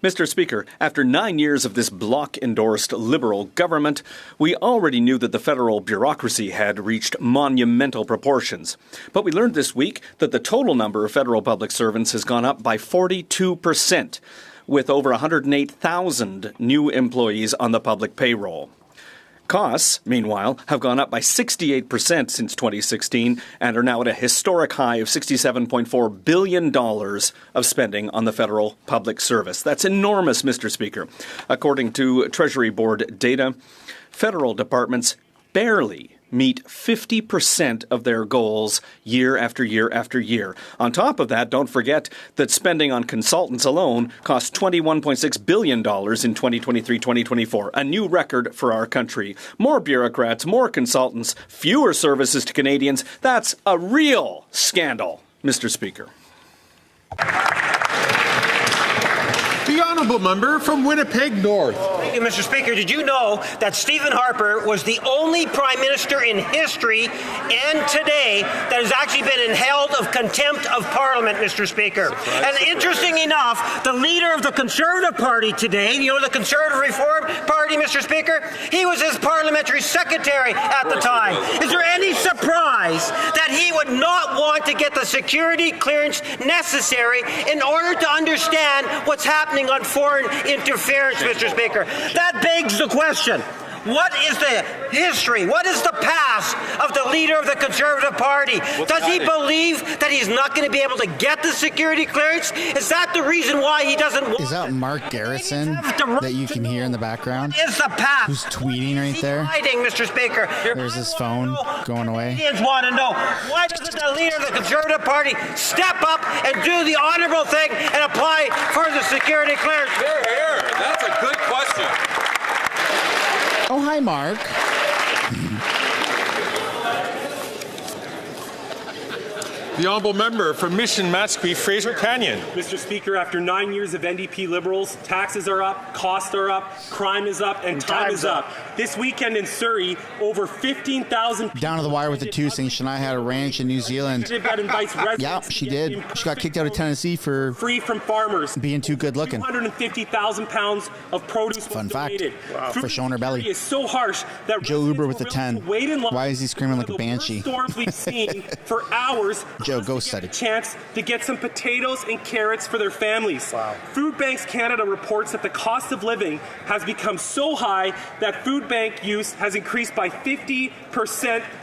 Mr. Speaker, after 9 years of this Bloc-endorsed Liberal government, we already knew that the federal bureaucracy had reached monumental proportions. But we learned this week that the total number of federal public servants has gone up by 42%, with over 108,000 new employees on the public payroll. Costs, meanwhile, have gone up by 68% since 2016 and are now at a historic high of $67.4 billion of spending on the federal public service. That's enormous, Mr. Speaker. According to Treasury Board data, federal departments barely meet 50% of their goals year after year after year. On top of that, don't forget that spending on consultants alone cost $21.6 billion in 2023-2024, a new record for our country. More bureaucrats, more consultants, fewer services to Canadians. That's a real scandal, Mr. Speaker. The honourable member from Winnipeg North. Thank you, Mr. Speaker. Did you know that Stephen Harper was the only Prime Minister in history and today that has actually been held of contempt of Parliament, Mr. Speaker? And interesting enough, the leader of the Conservative Party today, you know, the Conservative Reform Party, Mr. Speaker, he was his parliamentary secretary at the time. Is there any surprise that he would not want to get the security clearance necessary in order to understand what's happening on foreign interference, Mr. Speaker? That begs the question. What is the history? What is the past of the leader of the Conservative Party? Does he believe that he's not going to be able to get the security clearance? Is that the reason why he doesn't want? Is that Mark Garrison that you can hear in the background? Is the past? Who's tweeting right there? Hiding, Mr. Speaker. There's his phone going away. Canadians want to know, why doesn't the leader of the Conservative Party step up and do the honourable thing and apply for the security clearance? Here. That's a good question. Oh, hi, Mark. The honourable member from Mission Matsqui, Fraser Canyon. Mr. Speaker, after 9 years of NDP Liberals, taxes are up, costs are up, crime is up, and time is up. This weekend in Surrey, over 15,000 Down to the wire with the two saying Shania had a ranch in New Zealand. that invites residents. Yeah, she did. She got kicked out of Tennessee for free from farmers. Being too good looking. 250,000 pounds of produce. Fun fact. Wow. For showing her belly. Is so harsh that Joe Uber with the 10. Why is he screaming like a banshee? Storms we've seen for hours. Joe, go study. Chance to get some potatoes and carrots for their families. Wow. Food Banks Canada reports that the cost of living has become so high that food bank use has increased by 50%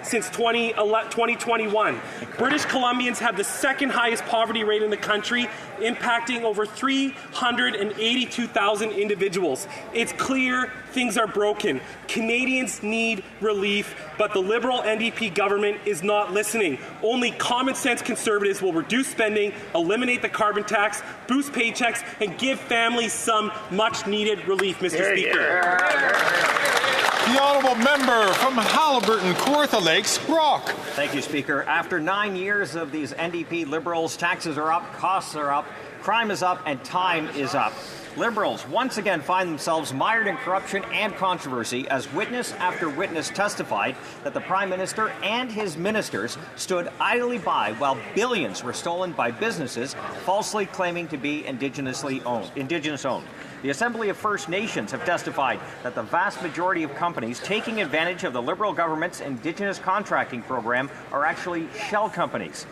since 2021. British Columbians have the second highest poverty rate in the country, impacting over 382,000 individuals. It's clear things are broken. Canadians need relief, but the Liberal NDP government is not listening. Only common sense Conservatives will reduce spending, eliminate the carbon tax, boost paychecks, and give families some much-needed relief, Mr. Speaker. The honourable member from Haliburton, Kawartha Lakes, Brock. Thank you, Speaker. After 9 years of these NDP Liberals, taxes are up, costs are up, crime is up, and time is up. Liberals once again find themselves mired in corruption and controversy as witness after witness testified that the Prime Minister and his ministers stood idly by while billions were stolen by businesses falsely claiming to be Indigenous owned. The Assembly of First Nations have testified that the vast majority of companies taking advantage of the Liberal government's Indigenous contracting program are actually shell companies.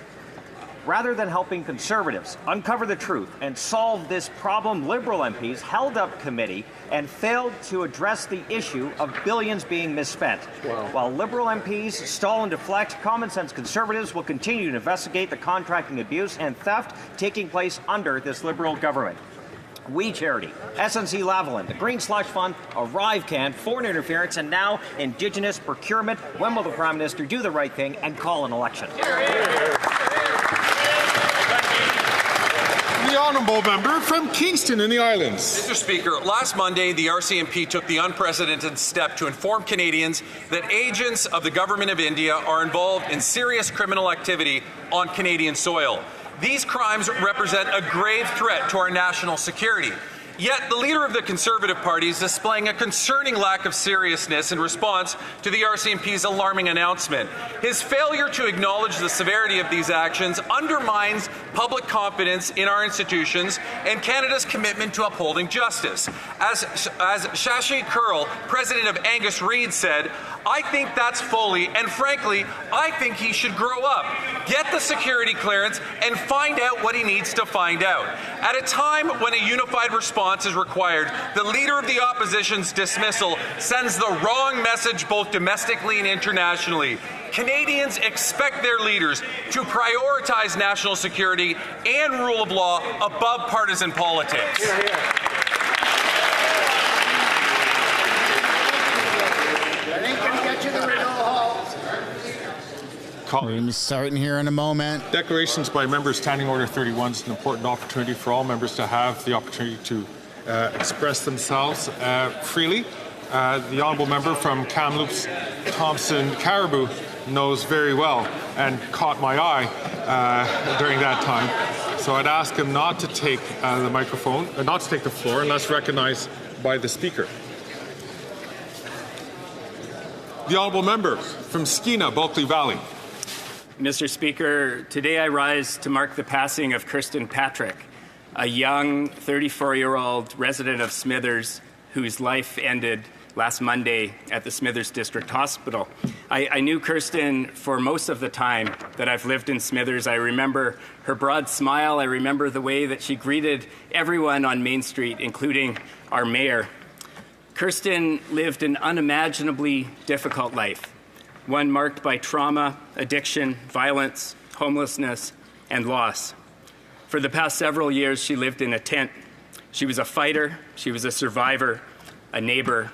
Rather than helping Conservatives uncover the truth and solve this problem, Liberal MPs held up committee and failed to address the issue of billions being misspent. Wow. While Liberal MPs stall and deflect, common sense Conservatives will continue to investigate the contracting abuse and theft taking place under this Liberal government. We Charity, SNC Lavalin, the Green Slush Fund, ArriveCan, foreign interference, and now Indigenous procurement. When will the Prime Minister do the right thing and call an election? The honourable member from Kingston in the Islands. Mr. Speaker, last Monday, the RCMP took the unprecedented step to inform Canadians that agents of the Government of India are involved in serious criminal activity on Canadian soil. These crimes represent a grave threat to our national security. Yet the leader of the Conservative Party is displaying a concerning lack of seriousness in response to the RCMP's alarming announcement. His failure to acknowledge the severity of these actions undermines public confidence in our institutions and Canada's commitment to upholding justice. As Shashi Kurl, president of Angus Reid, said, "I think that's Foley, and frankly, I think he should grow up, get the security clearance, and find out what he needs to find out." At a time when a unified response is required, the leader of the opposition's dismissal sends the wrong message both domestically and internationally. Canadians expect their leaders to prioritize national security and rule of law above partisan politics. Hear, hear. We're going to be starting here in a moment. Declarations by members. Standing Order 31 is an important opportunity for all members to have the opportunity to express themselves freely. The honourable member from Kamloops, Thompson Caribou, knows very well and caught my eye during that time. So I'd ask him not to take the microphone, not to take the floor unless recognized by the Speaker. The honourable member from Skeena, Bulkley Valley. Mr. Speaker, today I rise to mark the passing of Kirsten Patrick, a young 34-year-old resident of Smithers whose life ended last Monday at the Smithers District Hospital. I knew Kirsten for most of the time that I've lived in Smithers. I remember her broad smile. I remember the way that she greeted everyone on Main Street, including our mayor. Kirsten lived an unimaginably difficult life, one marked by trauma, addiction, violence, homelessness, and loss. For the past several years, she lived in a tent. She was a fighter, she was a survivor, a neighbor,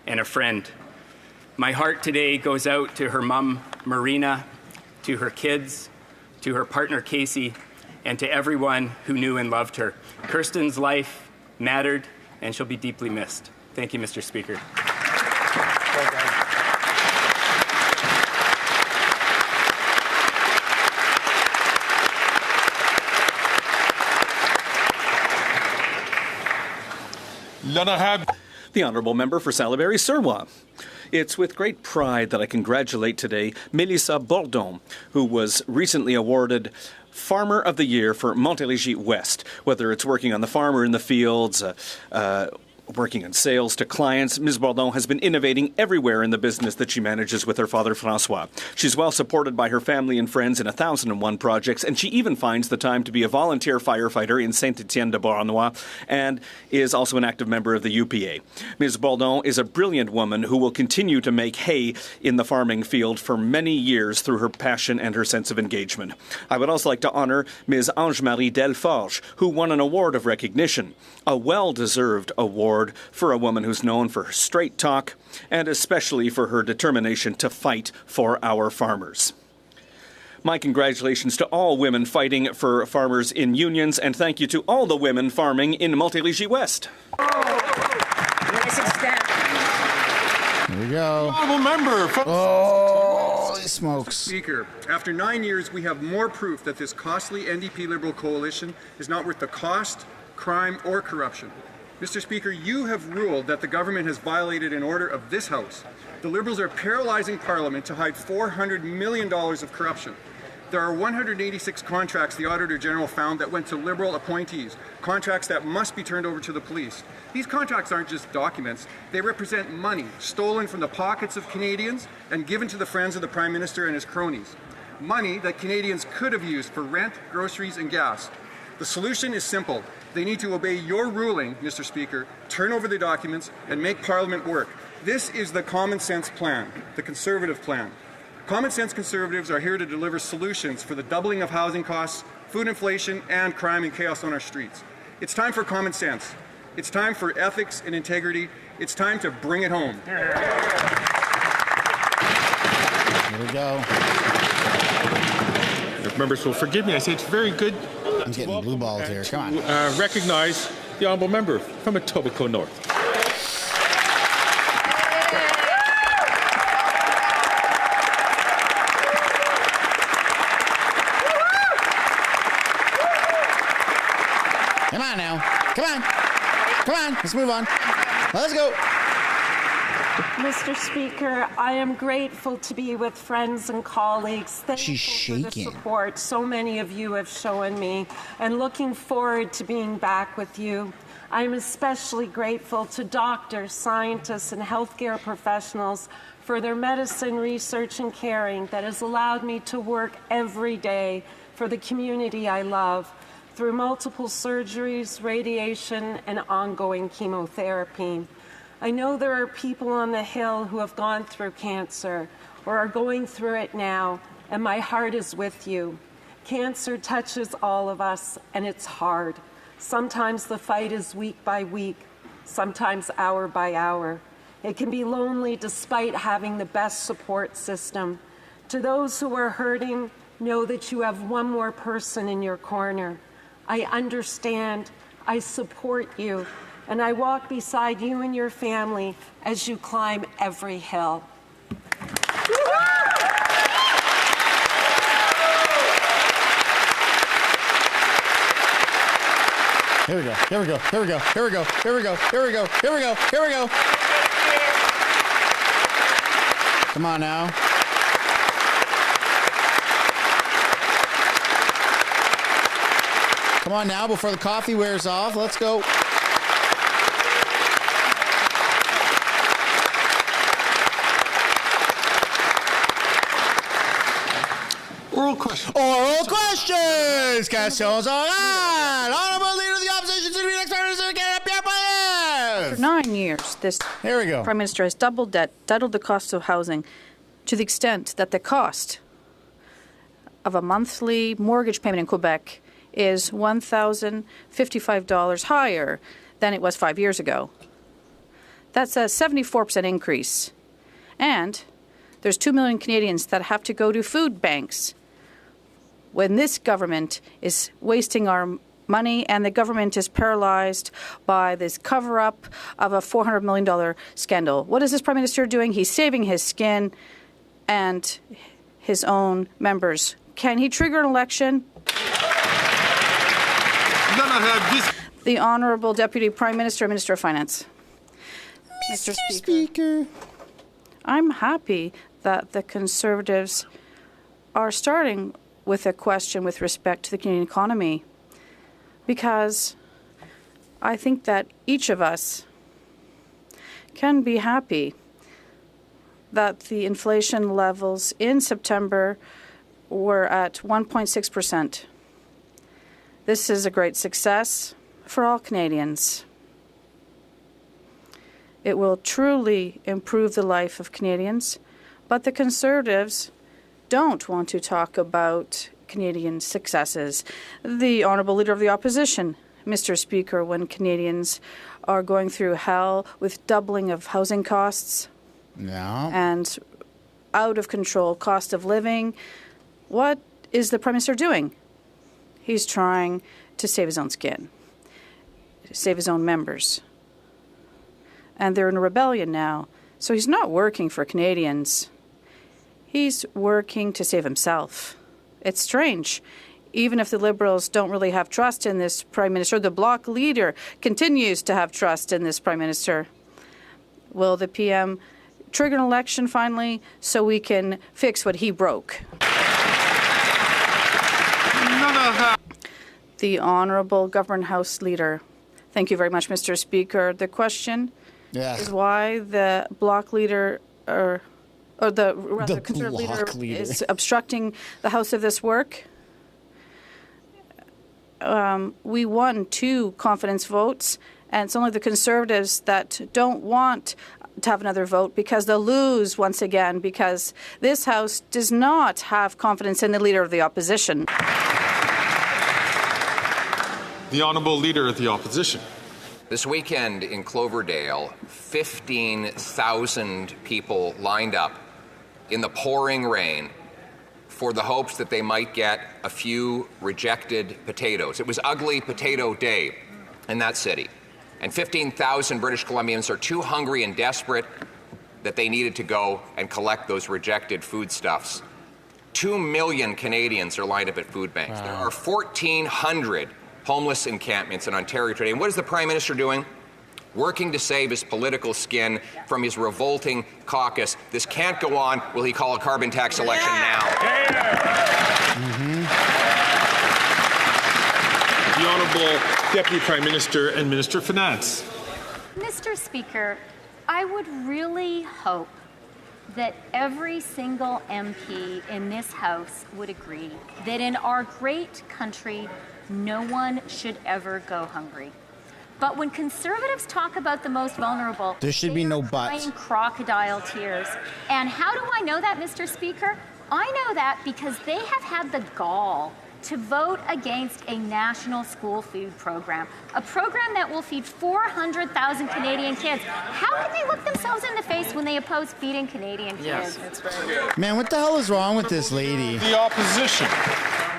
and a friend. My heart today goes out to her mom, Marina, to her kids, to her partner, Casey, and to everyone who knew and loved her. Kirsten's life mattered, and she'll be deeply missed. Thank you, Mr. Speaker. The Honourable Member for Salaberry-Surwa. It's with great pride that I congratulate today Mélissa Bourdon, who was recently awarded Farmer of the Year for Montérégie West. Whether it's working on the farm or in the fields, working in sales to clients, Ms. Bourdon has been innovating everywhere in the business that she manages with her father, François. She's well supported by her family and friends in 1,001 projects, and she even finds the time to be a volunteer firefighter in Saint-Étienne-de-Beauharnois and is also an active member of the UPA. Ms. Bourdon is a brilliant woman who will continue to make hay in the farming field for many years through her passion and her sense of engagement. I would also like to honour Ms. Ange-Marie Delforge, who won an award of recognition, a well-deserved award for a woman who's known for her straight talk and especially for her determination to fight for our farmers. My congratulations to all women fighting for farmers in unions, and thank you to all the women farming in Montérégie West. Here we go. Honourable member. Holy smokes. Speaker, after 9 years, we have more proof that this costly NDP Liberal coalition is not worth the cost, crime, or corruption. Mr. Speaker, you have ruled that the government has violated an order of this House. The Liberals are paralyzing Parliament to hide $400 million of corruption. There are 186 contracts the Auditor General found that went to Liberal appointees, contracts that must be turned over to the police. These contracts aren't just documents, they represent money stolen from the pockets of Canadians and given to the friends of the Prime Minister and his cronies. Money that Canadians could have used for rent, groceries, and gas. The solution is simple. They need to obey your ruling, Mr. Speaker, turn over the documents, and make Parliament work. This is the common sense plan, the Conservative plan. Common sense Conservatives are here to deliver solutions for the doubling of housing costs, food inflation, and crime and chaos on our streets. It's time for common sense. It's time for ethics and integrity. It's time to bring it home. Here we go. If members will forgive me, I say it's very good. I'm getting blue balls here. Come on. Recognize the honourable member from Etobicoke North. Come on now. Come on. Come on. Let's move on. Let's go. Mr. Speaker, I am grateful to be with friends and colleagues. Thankful for the support so many of you have shown me, and looking forward to being back with you. I'm especially grateful to doctors, scientists, and healthcare professionals for their medicine, research, and caring that has allowed me to work every day for the community I love through multiple surgeries, radiation, and ongoing chemotherapy. I know there are people on the Hill who have gone through cancer or are going through it now, and my heart is with you. Cancer touches all of us, and it's hard. Sometimes the fight is week by week, sometimes hour by hour. It can be lonely despite having the best support system. To those who are hurting, know that you have one more person in your corner. I understand, I support you, and I walk beside you and your family as you climb every hill. Here we go. Here we go. Here we go. Here we go. Here we go. Here we go. Here we go. Here we go. Come on now. Come on now before the coffee wears off. Let's go. Oral questions. Oral questions. Questions orales. Honorable Leader of the Opposition, City Next Prime Minister Canada, Pierre, For 9 years, this Here we go. Prime Minister has doubled the cost of housing to the extent that the cost of a monthly mortgage payment in Quebec is $1,055 higher than it was 5 years ago. That's a 74% increase. And there's 2 million Canadians that have to go to food banks when this government is wasting our money, and the government is paralyzed by this cover-up of a $400 million scandal. What is this Prime Minister doing? He's saving his skin and his own members. Can he trigger an election? The Honourable Deputy Prime Minister, Minister of Finance. Mr. Speaker. I'm happy that the Conservatives are starting with a question with respect to the Canadian economy, because I think that each of us can be happy that the inflation levels in September were at 1.6%. This is a great success for all Canadians. It will truly improve the life of Canadians, but the Conservatives don't want to talk about Canadian successes. The Honourable Leader of the Opposition, Mr. Speaker, when Canadians are going through hell with doubling of housing costs and out of control cost of living, what is the Prime Minister doing? He's trying to save his own skin, save his own members. And they're in a rebellion now. So he's not working for Canadians. He's working to save himself. It's strange. Even if the Liberals don't really have trust in this Prime Minister, the Bloc leader continues to have trust in this Prime Minister. Will the PM trigger an election finally so we can fix what he broke? The Honourable Government House Leader. Thank you very much, Mr. Speaker. The question is why the Bloc leader, or the Conservative leader is obstructing the House of this work. We won 2 confidence votes, and it's only the Conservatives that don't want to have another vote because they'll lose once again, because this House does not have confidence in the Leader of the Opposition. The Honourable Leader of the Opposition. This weekend in Cloverdale, 15,000 people lined up in the pouring rain for the hopes that they might get a few rejected potatoes. It was Ugly Potato Day in that city. And 15,000 British Columbians are too hungry and desperate that they needed to go and collect those rejected foodstuffs. 2 million Canadians are lined up at food banks. There are 1,400 homeless encampments in Ontario today. And what is the Prime Minister doing? Working to save his political skin from his revolting caucus. This can't go on. Will he call a carbon tax election now? The Honourable Deputy Prime Minister and Minister of Finance. Mr. Speaker, I would really hope that every single MP in this House would agree that in our great country, no one should ever go hungry. But when Conservatives talk about the most vulnerable, there should be no but. Crying crocodile tears. And how do I know that, Mr. Speaker? I know that because they have had the gall to vote against a national school food program, a program that will feed 400,000 Canadian kids. How can they look themselves in the face when they oppose feeding Canadian kids? Yes, that's right. Man, what the hell is wrong with this lady? The opposition.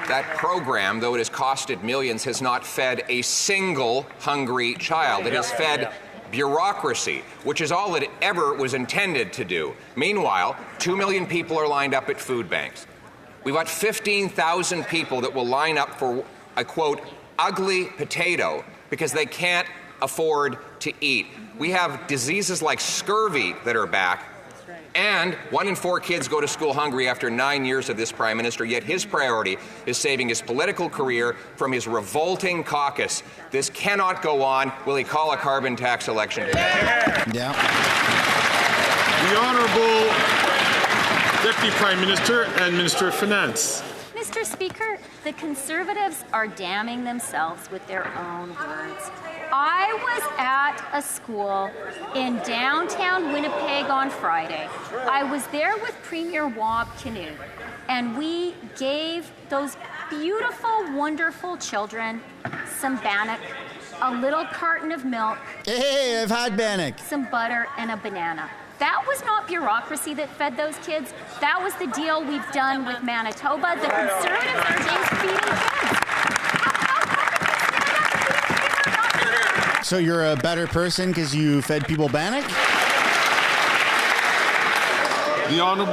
That program, though it has costed millions, has not fed a single hungry child. It has fed bureaucracy, which is all it ever was intended to do. Meanwhile, 2 million people are lined up at food banks. We've got 15,000 people that will line up for a, quote, ugly potato because they can't afford to eat. We have diseases like scurvy that are back. And 1 in 4 kids go to school hungry after 9 years of this Prime Minister, yet his priority is saving his political career from his revolting caucus. This cannot go on. Will he call a carbon tax election today? Yeah. The Honourable Deputy Prime Minister and Minister of Finance. Mr. Speaker, the Conservatives are damning themselves with their own words. I was at a school in downtown Winnipeg on Friday. I was there with Premier Wab Kinew, and we gave those beautiful, wonderful children some bannock, a little carton of milk. Hey, I've had bannock. Some butter and a banana. That was not bureaucracy that fed those kids. That was the deal we've done with Manitoba. The Conservatives are against feeding kids. So you're a better person because you fed people bannock? The Honourable...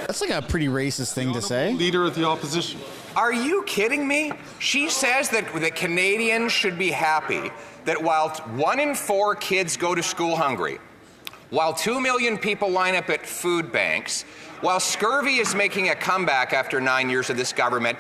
That's like a pretty racist thing to say. Leader of the Opposition. Are you kidding me? She says that the Canadians should be happy that while 1 in 4 kids go to school hungry, while 2 million people line up at food banks, while scurvy is making a comeback after 9 years of this government,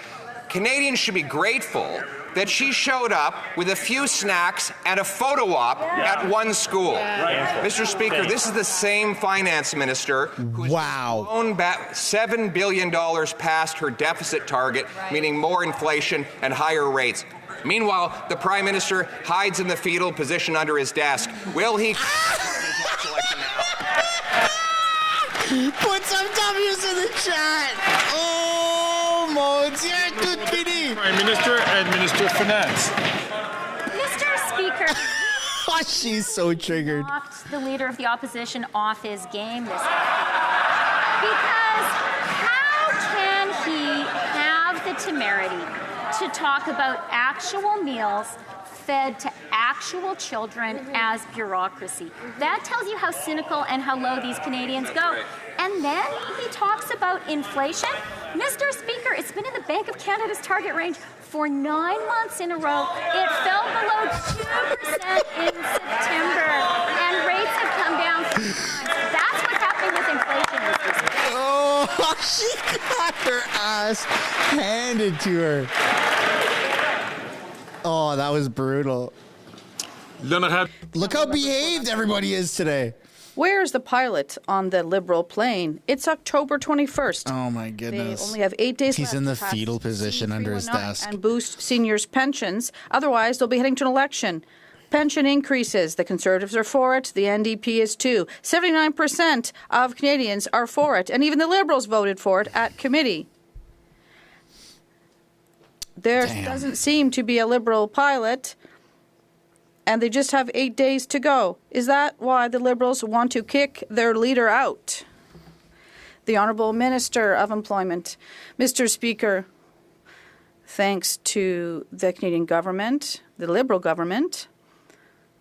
Canadians should be grateful that she showed up with a few snacks and a photo op at one school. Mr. Speaker, this is the same finance minister who's blown back $7 billion past her deficit target, meaning more inflation and higher rates. Meanwhile, the Prime Minister hides in the fetal position under his desk. Will he... Put some W's in the chat. Oh, mon Dieu, tout fini. Prime Minister and Minister of Finance. Mr. Speaker. Oh, she's so triggered. Knocked the leader of the opposition off his game this because how can he have the temerity to talk about actual meals fed to actual children as bureaucracy? That tells you how cynical and how low these Canadians go. And then he talks about inflation. Mr. Speaker, it's been in the Bank of Canada's target range for 9 months in a row. It fell below 2% in September, and rates have come down 3 times. That's what's happening with inflation, Mr. Speaker. Oh, she got her ass handed to her. Oh, that was brutal. Look how behaved everybody is today. Where's the pilot on the Liberal plane? It's October 21st. Oh, my goodness. They only have 8 days He's left in the to pass fetal position under his desk. and boost seniors' pensions. Otherwise, they'll be heading to an election. Pension increases. The Conservatives are for it. The NDP is too. 79% of Canadians are for it. And even the Liberals voted for it at committee. There doesn't seem to be a Liberal pilot, and they just have 8 days to go. Is that why the Liberals want to kick their leader out? The Honourable Minister of Employment. Mr. Speaker, thanks to the Canadian government, the Liberal government,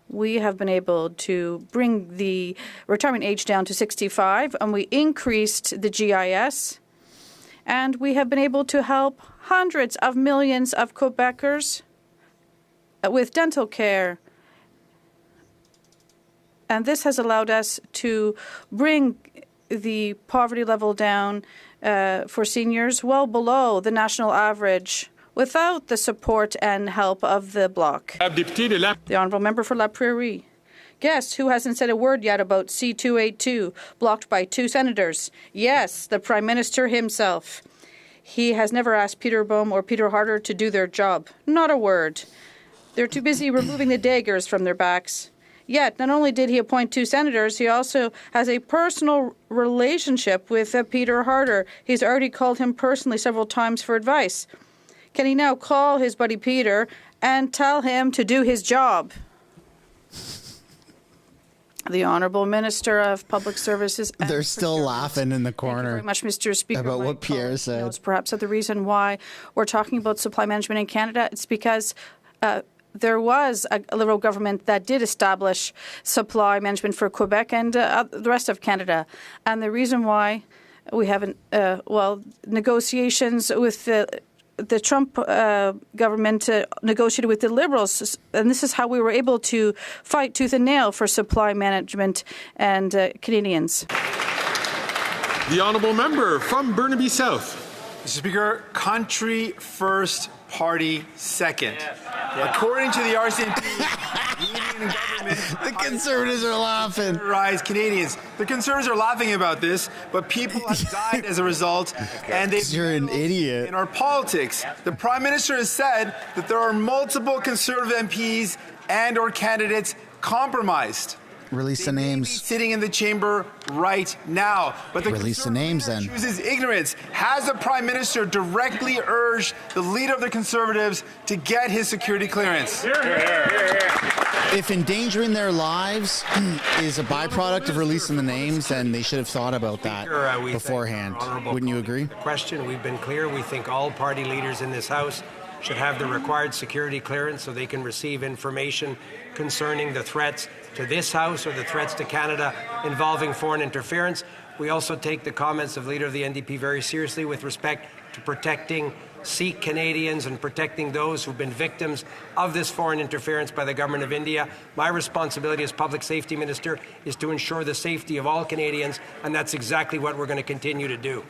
we have been able to bring the retirement age down to 65, and we increased the GIS, and we have been able to help hundreds of millions of Quebecers with dental care. And this has allowed us to bring the poverty level down for seniors well below the national average without the support and help of the Bloc. The Honourable Member for La Prairie. Guess who hasn't said a word yet about C-282, blocked by 2 senators? Yes, the Prime Minister himself. He has never asked Peter Boehm or Peter Harder to do their job. Not a word. They're too busy removing the daggers from their backs. Yet, not only did he appoint 2 senators, he also has a personal relationship with Peter Harder. He's already called him personally several times for advice. Can he now call his buddy Peter and tell him to do his job? The Honourable Minister of Public Services. They're still laughing in the corner. Thank you very much, Mr. Speaker. About what Pierre said. Knows perhaps that the reason why we're talking about supply management in Canada, it's because there was a Liberal government that did establish supply management for Quebec and the rest of Canada. And the reason why we haven't, negotiations with the Trump government negotiated with the Liberals, and this is how we were able to fight tooth and nail for supply management and Canadians. The Honourable Member from Burnaby South. Mr. Speaker, country first, party second. According to the RCMP, Canadian government, the Conservatives are laughing. Rise Canadians. The Conservatives are laughing about this, but people have died as a result, and you're an idiot. In our politics, the Prime Minister has said that there are multiple Conservative MPs and/or candidates compromised. Release the names. Sitting in the chamber right now. But the Release the names then. Chooses ignorance. Has the Prime Minister directly urged the leader of the Conservatives to get his security clearance? If endangering their lives is a byproduct of releasing the names, then they should have thought about that beforehand. Wouldn't you agree? Question. We've been clear. We think all party leaders in this House should have the required security clearance so they can receive information concerning the threats to this House or the threats to Canada involving foreign interference. We also take the comments of leader of the NDP very seriously with respect to protecting Sikh Canadians and protecting those who've been victims of this foreign interference by the government of India. My responsibility as Public Safety Minister is to ensure the safety of all Canadians, and that's exactly what we're going to continue to do.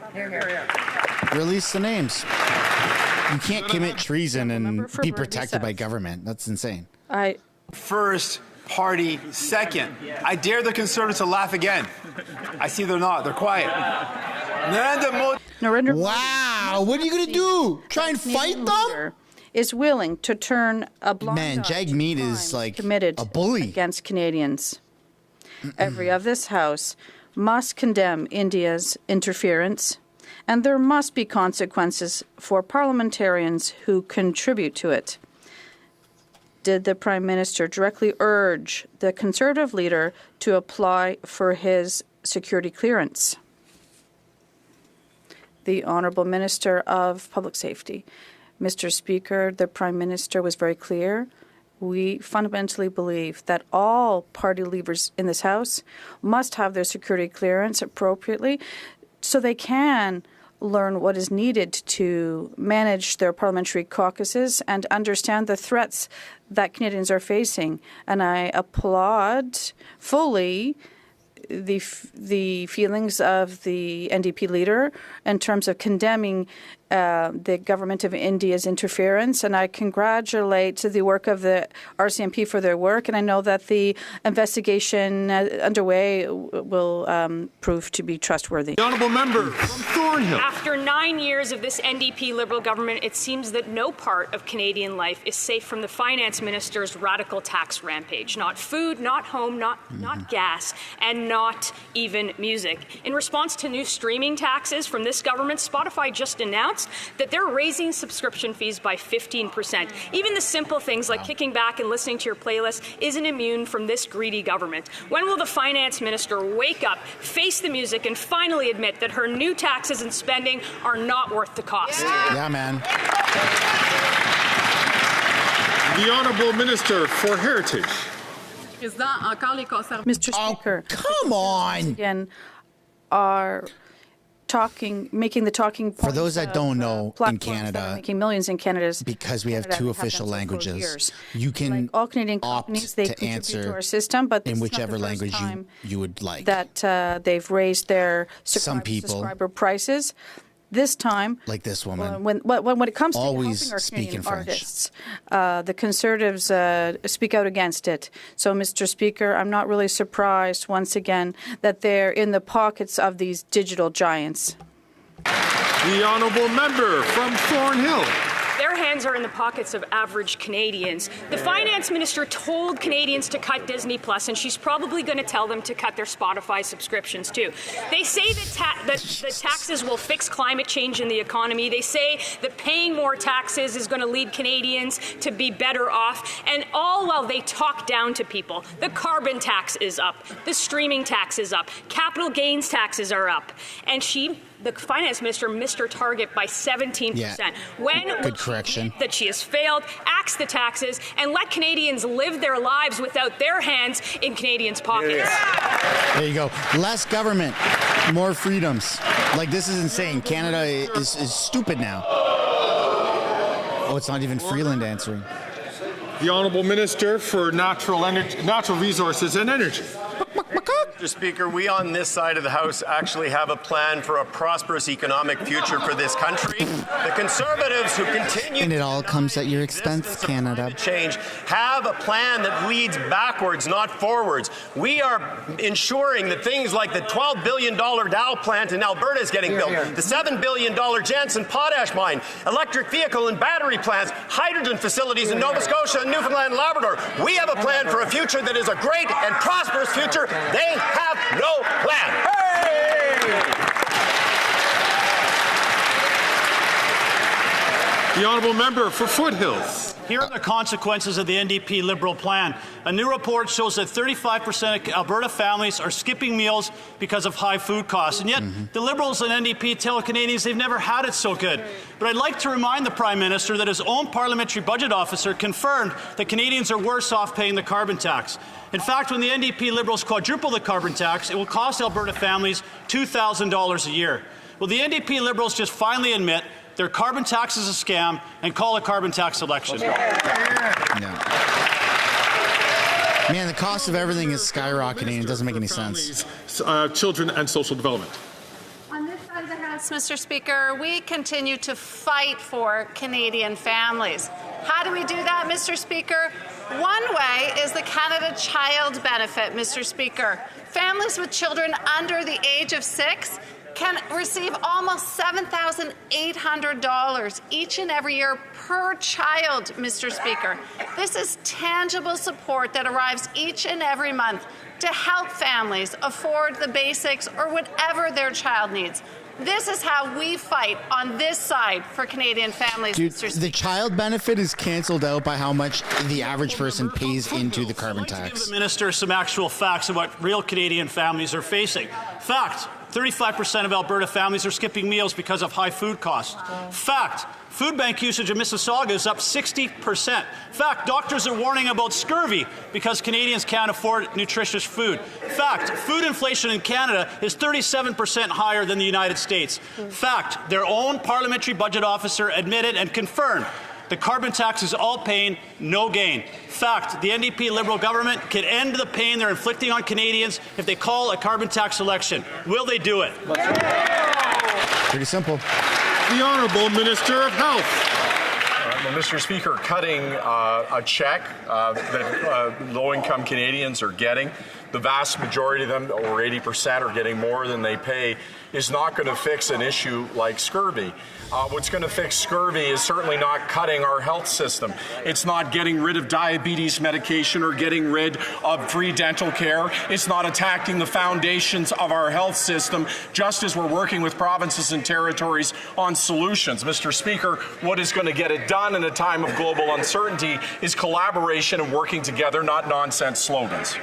Release the names. You can't commit treason and be protected by government. That's insane. First, party second. I dare the Conservatives to laugh again. I see they're not. They're quiet. Wow, what are you going to do? Try and fight them? Is willing to turn a blind eye to Jagmeet is like committed a bully against Canadians. Every of this House must condemn India's interference, and there must be consequences for parliamentarians who contribute to it. Did the Prime Minister directly urge the Conservative leader to apply for his security clearance? The Honourable Minister of Public Safety. Mr. Speaker, the Prime Minister was very clear. We fundamentally believe that all party leaders in this House must have their security clearance appropriately so they can learn what is needed to manage their parliamentary caucuses and understand the threats that Canadians are facing. And I applaud fully the feelings of the NDP leader in terms of condemning the government of India's interference, and I congratulate the work of the RCMP for their work, and I know that the investigation underway will prove to be trustworthy. The Honourable Member from Thornhill. After 9 years of this NDP Liberal government, it seems that no part of Canadian life is safe from the Finance Minister's radical tax rampage. Not food, not home, not gas, and not even music. In response to new streaming taxes from this government, Spotify just announced that they're raising subscription fees by 15%. Even the simple things like kicking back and listening to your playlist isn't immune from this greedy government. When will the Finance Minister wake up, face the music, and finally admit that her new taxes and spending are not worth the cost? Yeah, man. The Honourable Minister for Heritage. Mr. Speaker, come on. Again, are making the talking points. For those that don't know, in Canada, making millions in Canada, because we have two official languages, you can all Canadian companies, they contribute to our system, but in whichever language you would like. That they've raised their subscriber prices. This time, like this woman, when it comes to always helping our Canadian French. artists, the Conservatives speak out against it. So, Mr. Speaker, I'm not really surprised once again that they're in the pockets of these digital giants. The Honourable Member from Thornhill. Their hands are in the pockets of average Canadians. The Finance Minister told Canadians to cut Disney Plus, and she's probably going to tell them to cut their Spotify subscriptions too. They say that the taxes will fix climate change in the economy. They say that paying more taxes is going to lead Canadians to be better off, and all while they talk down to people. The carbon tax is up. The streaming tax is up. Capital gains taxes are up. And the Finance Minister missed her target by 17%. Yeah. When good correction. That she has failed, axe the taxes, and let Canadians live their lives without their hands in Canadians' pockets. Yeah. There you go. Less government, more freedoms. Like, this is insane. Canada is stupid now. Oh, it's not even Freeland answering. The Honourable Minister for Natural Resources and Energy. Mr. Speaker, we on this side of the House actually have a plan for a prosperous economic future for this country. The Conservatives who continue... And it all comes at your expense, Canada. ...change have a plan that leads backwards, not forwards. We are ensuring that things like the $12 billion Dow plant in Alberta is getting built, the $7 billion Jansen potash mine, electric vehicle and battery plants, hydrogen facilities in Nova Scotia and Newfoundland and Labrador. We have a plan for a future that is a great and prosperous future. They have no plan. The Honourable Member for Foothills. Here are the consequences of the NDP Liberal plan. A new report shows that 35% of Alberta families are skipping meals because of high food costs. And yet, the Liberals and NDP tell Canadians they've never had it so good. But I'd like to remind the Prime Minister that his own parliamentary budget officer confirmed that Canadians are worse off paying the carbon tax. In fact, when the NDP Liberals quadruple the carbon tax, it will cost Alberta families $2,000 a year. Will the NDP Liberals just finally admit their carbon tax is a scam and call a carbon tax election. Man, the cost of everything is skyrocketing. It doesn't make any sense. Children and social development. On this side of the House, Mr. Speaker, we continue to fight for Canadian families. How do we do that, Mr. Speaker? One way is the Canada Child Benefit, Mr. Speaker. Families with children under the age of 6 can receive almost $7,800 each and every year per child, Mr. Speaker. This is tangible support that arrives each and every month to help families afford the basics or whatever their child needs. This is how we fight on this side for Canadian families, Dude, Mr. Speaker. the child benefit is canceled out by how much the average person pays into the carbon tax. Give the minister some actual facts of what real Canadian families are facing. Fact, 35% of Alberta families are skipping meals because of high food costs. Fact, food bank usage in Mississauga is up 60%. Fact, doctors are warning about scurvy because Canadians can't afford nutritious food. Fact, food inflation in Canada is 37% higher than the United States. Fact, their own parliamentary budget officer admitted and confirmed the carbon tax is all pain, no gain. Fact, the NDP Liberal government can end the pain they're inflicting on Canadians if they call a carbon tax election. Will they do it? Pretty simple. The Honourable Minister of Health. Well, Mr. Speaker, cutting a check that low-income Canadians are getting, the vast majority of them, over 80%, are getting more than they pay, is not going to fix an issue like scurvy. What's going to fix scurvy is certainly not cutting our health system. It's not getting rid of diabetes medication or getting rid of free dental care. It's not attacking the foundations of our health system, just as we're working with provinces and territories on solutions. Mr. Speaker, what is going to get it done in a time of global uncertainty is collaboration and working together, not nonsense slogans.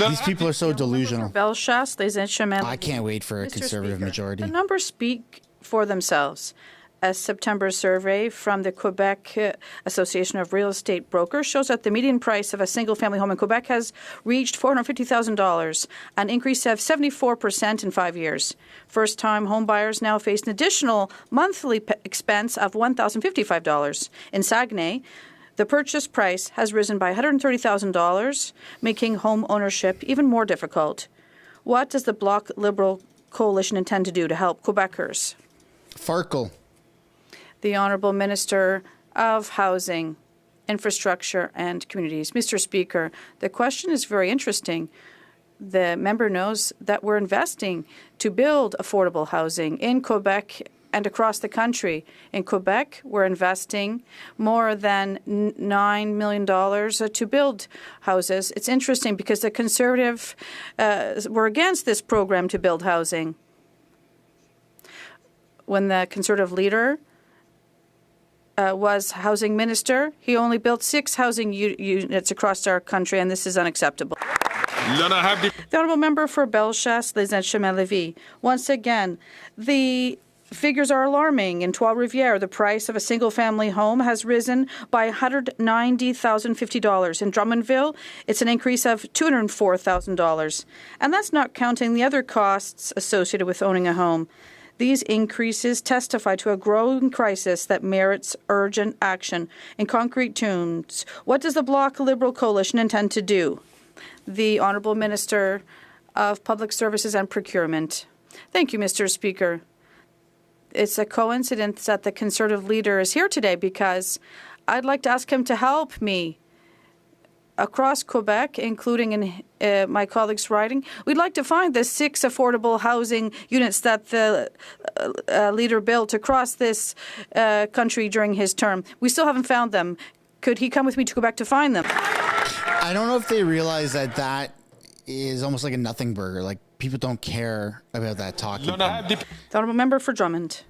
These people are so delusional. Bellechasse, Les Inchemins. I can't wait for a conservative majority. The numbers speak for themselves. A September survey from the Quebec Association of Real Estate Brokers shows that the median price of a single-family home in Quebec has reached $450,000, an increase of 74% in 5 years. First-time home buyers now face an additional monthly expense of $1,055. In Saguenay, the purchase price has risen by $130,000, making home ownership even more difficult. What does the Bloc Liberal Coalition intend to do to help Quebecers? Farkle. The Honourable Minister of Housing, Infrastructure and Communities. Mr. Speaker, the question is very interesting. The member knows that we're investing to build affordable housing in Quebec and across the country. In Quebec, we're investing more than $9 million to build houses. It's interesting because the Conservative were against this program to build housing. When the Conservative leader was housing minister, he only built 6 housing units across our country, and this is unacceptable. The Honourable Member for Bellechasse, Les Inchemins-Lévis. Once again, the figures are alarming. In Trois-Rivières, the price of a single-family home has risen by $190,050. In Drummondville, it's an increase of $204,000. And that's not counting the other costs associated with owning a home. These increases testify to a growing crisis that merits urgent action. In concrete terms, what does the Bloc Liberal Coalition intend to do? The Honourable Minister of Public Services and Procurement. Thank you, Mr. Speaker. It's a coincidence that the Conservative leader is here today because I'd like to ask him to help me. Across Quebec, including in my colleague's riding, we'd like to find the 6 affordable housing units that the leader built across this country during his term. We still haven't found them. Could he come with me to Quebec to find them? I don't know if they realize that is almost like a nothing burger. Like, people don't care about that talking. The Honourable Member for Drummond.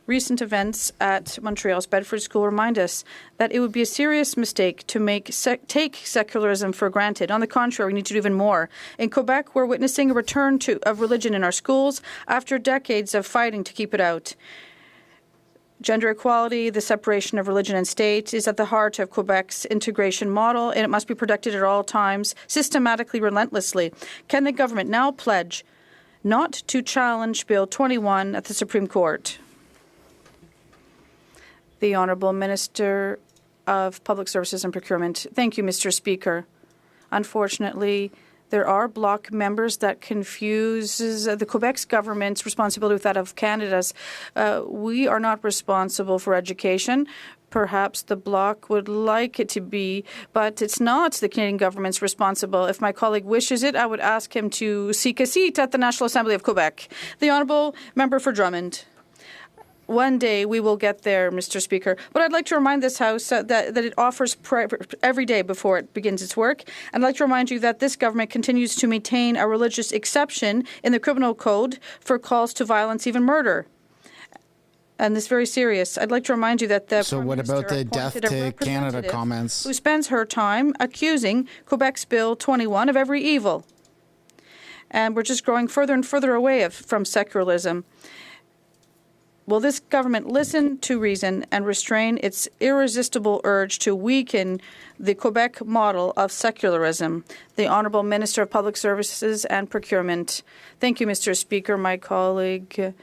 Recent events at Montreal's Bedford School remind us that it would be a serious mistake to take secularism for granted. On the contrary, we need to do even more. In Quebec, we're witnessing a return of religion in our schools after decades of fighting to keep it out. Gender equality, the separation of religion and state, is at the heart of Quebec's integration model, and it must be protected at all times, systematically, relentlessly. Can the government now pledge not to challenge Bill 21 at the Supreme Court. The Honourable Minister of Public Services and Procurement. Thank you, Mr. Speaker. Unfortunately, there are Bloc members that confuses the Quebec's government's responsibility with that of Canada's. We are not responsible for education. Perhaps the Bloc would like it to be, but it's not the Canadian government's responsible. If my colleague wishes it, I would ask him to seek a seat at the National Assembly of Quebec. The Honourable Member for Drummond. One day we will get there, Mr. Speaker. But I'd like to remind this House that it offers prayer every day before it begins its work. And I'd like to remind you that this government continues to maintain a religious exception in the criminal code for calls to violence, even murder. And this is very serious. I'd like to remind you that the So what about the Death to Canada comments? Who spends her time accusing Quebec's Bill 21 of every evil. And we're just growing further and further away from secularism. Will this government listen to reason and restrain its irresistible urge to weaken the Quebec model of secularism? The Honourable Minister of Public Services and Procurement. Thank you, Mr. Speaker. My colleague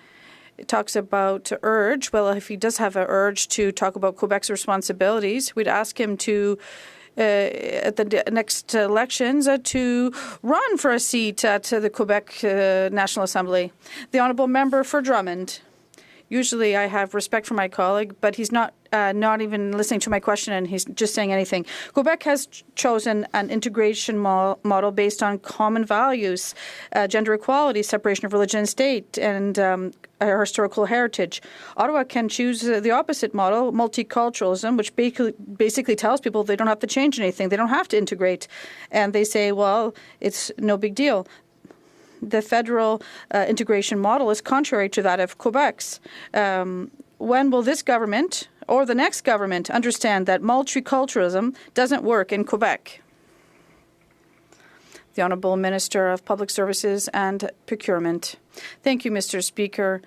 talks about urge. Well, if he does have an urge to talk about Quebec's responsibilities, we'd ask him to at the next elections to run for a seat at the Quebec National Assembly. The Honourable Member for Drummond. Usually I have respect for my colleague, but he's not even listening to my question, and he's just saying anything. Quebec has chosen an integration model based on common values, gender equality, separation of religion and state, and our historical heritage. Ottawa can choose the opposite model, multiculturalism, which basically tells people they don't have to change anything. They don't have to integrate. And they say, well, it's no big deal. The federal integration model is contrary to that of Quebec's. When will this government or the next government understand that multiculturalism doesn't work in Quebec? The Honourable Minister of Public Services and Procurement. Thank you, Mr. Speaker.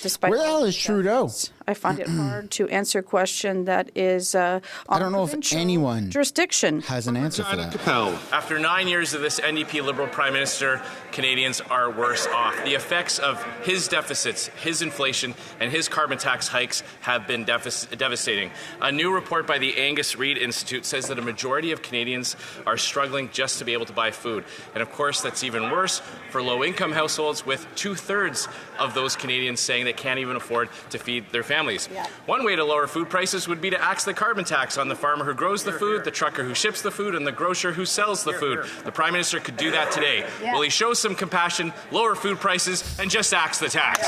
Despite where the hell is Trudeau? I find it hard to answer a question that is I don't know if anyone jurisdiction has an answer for that. After 9 years of this NDP Liberal Prime Minister, Canadians are worse off. The effects of his deficits, his inflation, and his carbon tax hikes have been devastating. A new report by the Angus Reid Institute says that a majority of Canadians are struggling just to be able to buy food. And of course, that's even worse for low-income households, with 2/3 of those Canadians saying they can't even afford to feed their families. Yeah. One way to lower food prices would be to axe the carbon tax on the farmer who grows the food, the trucker who ships the food, and the grocer who sells the food. The Prime Minister could do that today. Yeah. Will he show some compassion, lower food prices, and just axe the tax?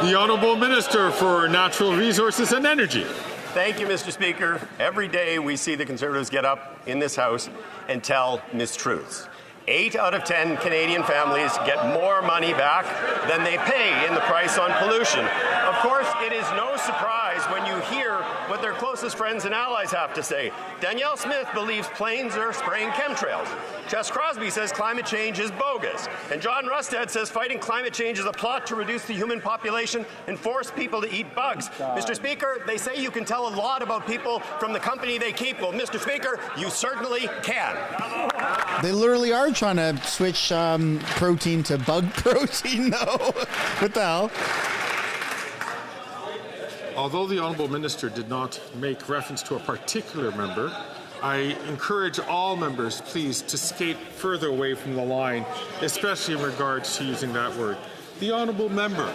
The Honourable Minister for Natural Resources and Energy. Thank you, Mr. Speaker. Every day we see the Conservatives get up in this House and tell mistruths. 8 out of 10 Canadian families get more money back than they pay in the price on pollution. Of course, it is no surprise when you hear what their closest friends and allies have to say. Danielle Smith believes planes are spraying chemtrails. Jess Crosby says climate change is bogus. And John Rustad says fighting climate change is a plot to reduce the human population and force people to eat bugs. Mr. Speaker, they say you can tell a lot about people from the company they keep. Well, Mr. Speaker, you certainly can. They literally are trying to switch protein to bug protein, though. What the hell? Although the Honourable Minister did not make reference to a particular member, I encourage all members, please, to skate further away from the line, especially in regards to using that word. The Honourable Member.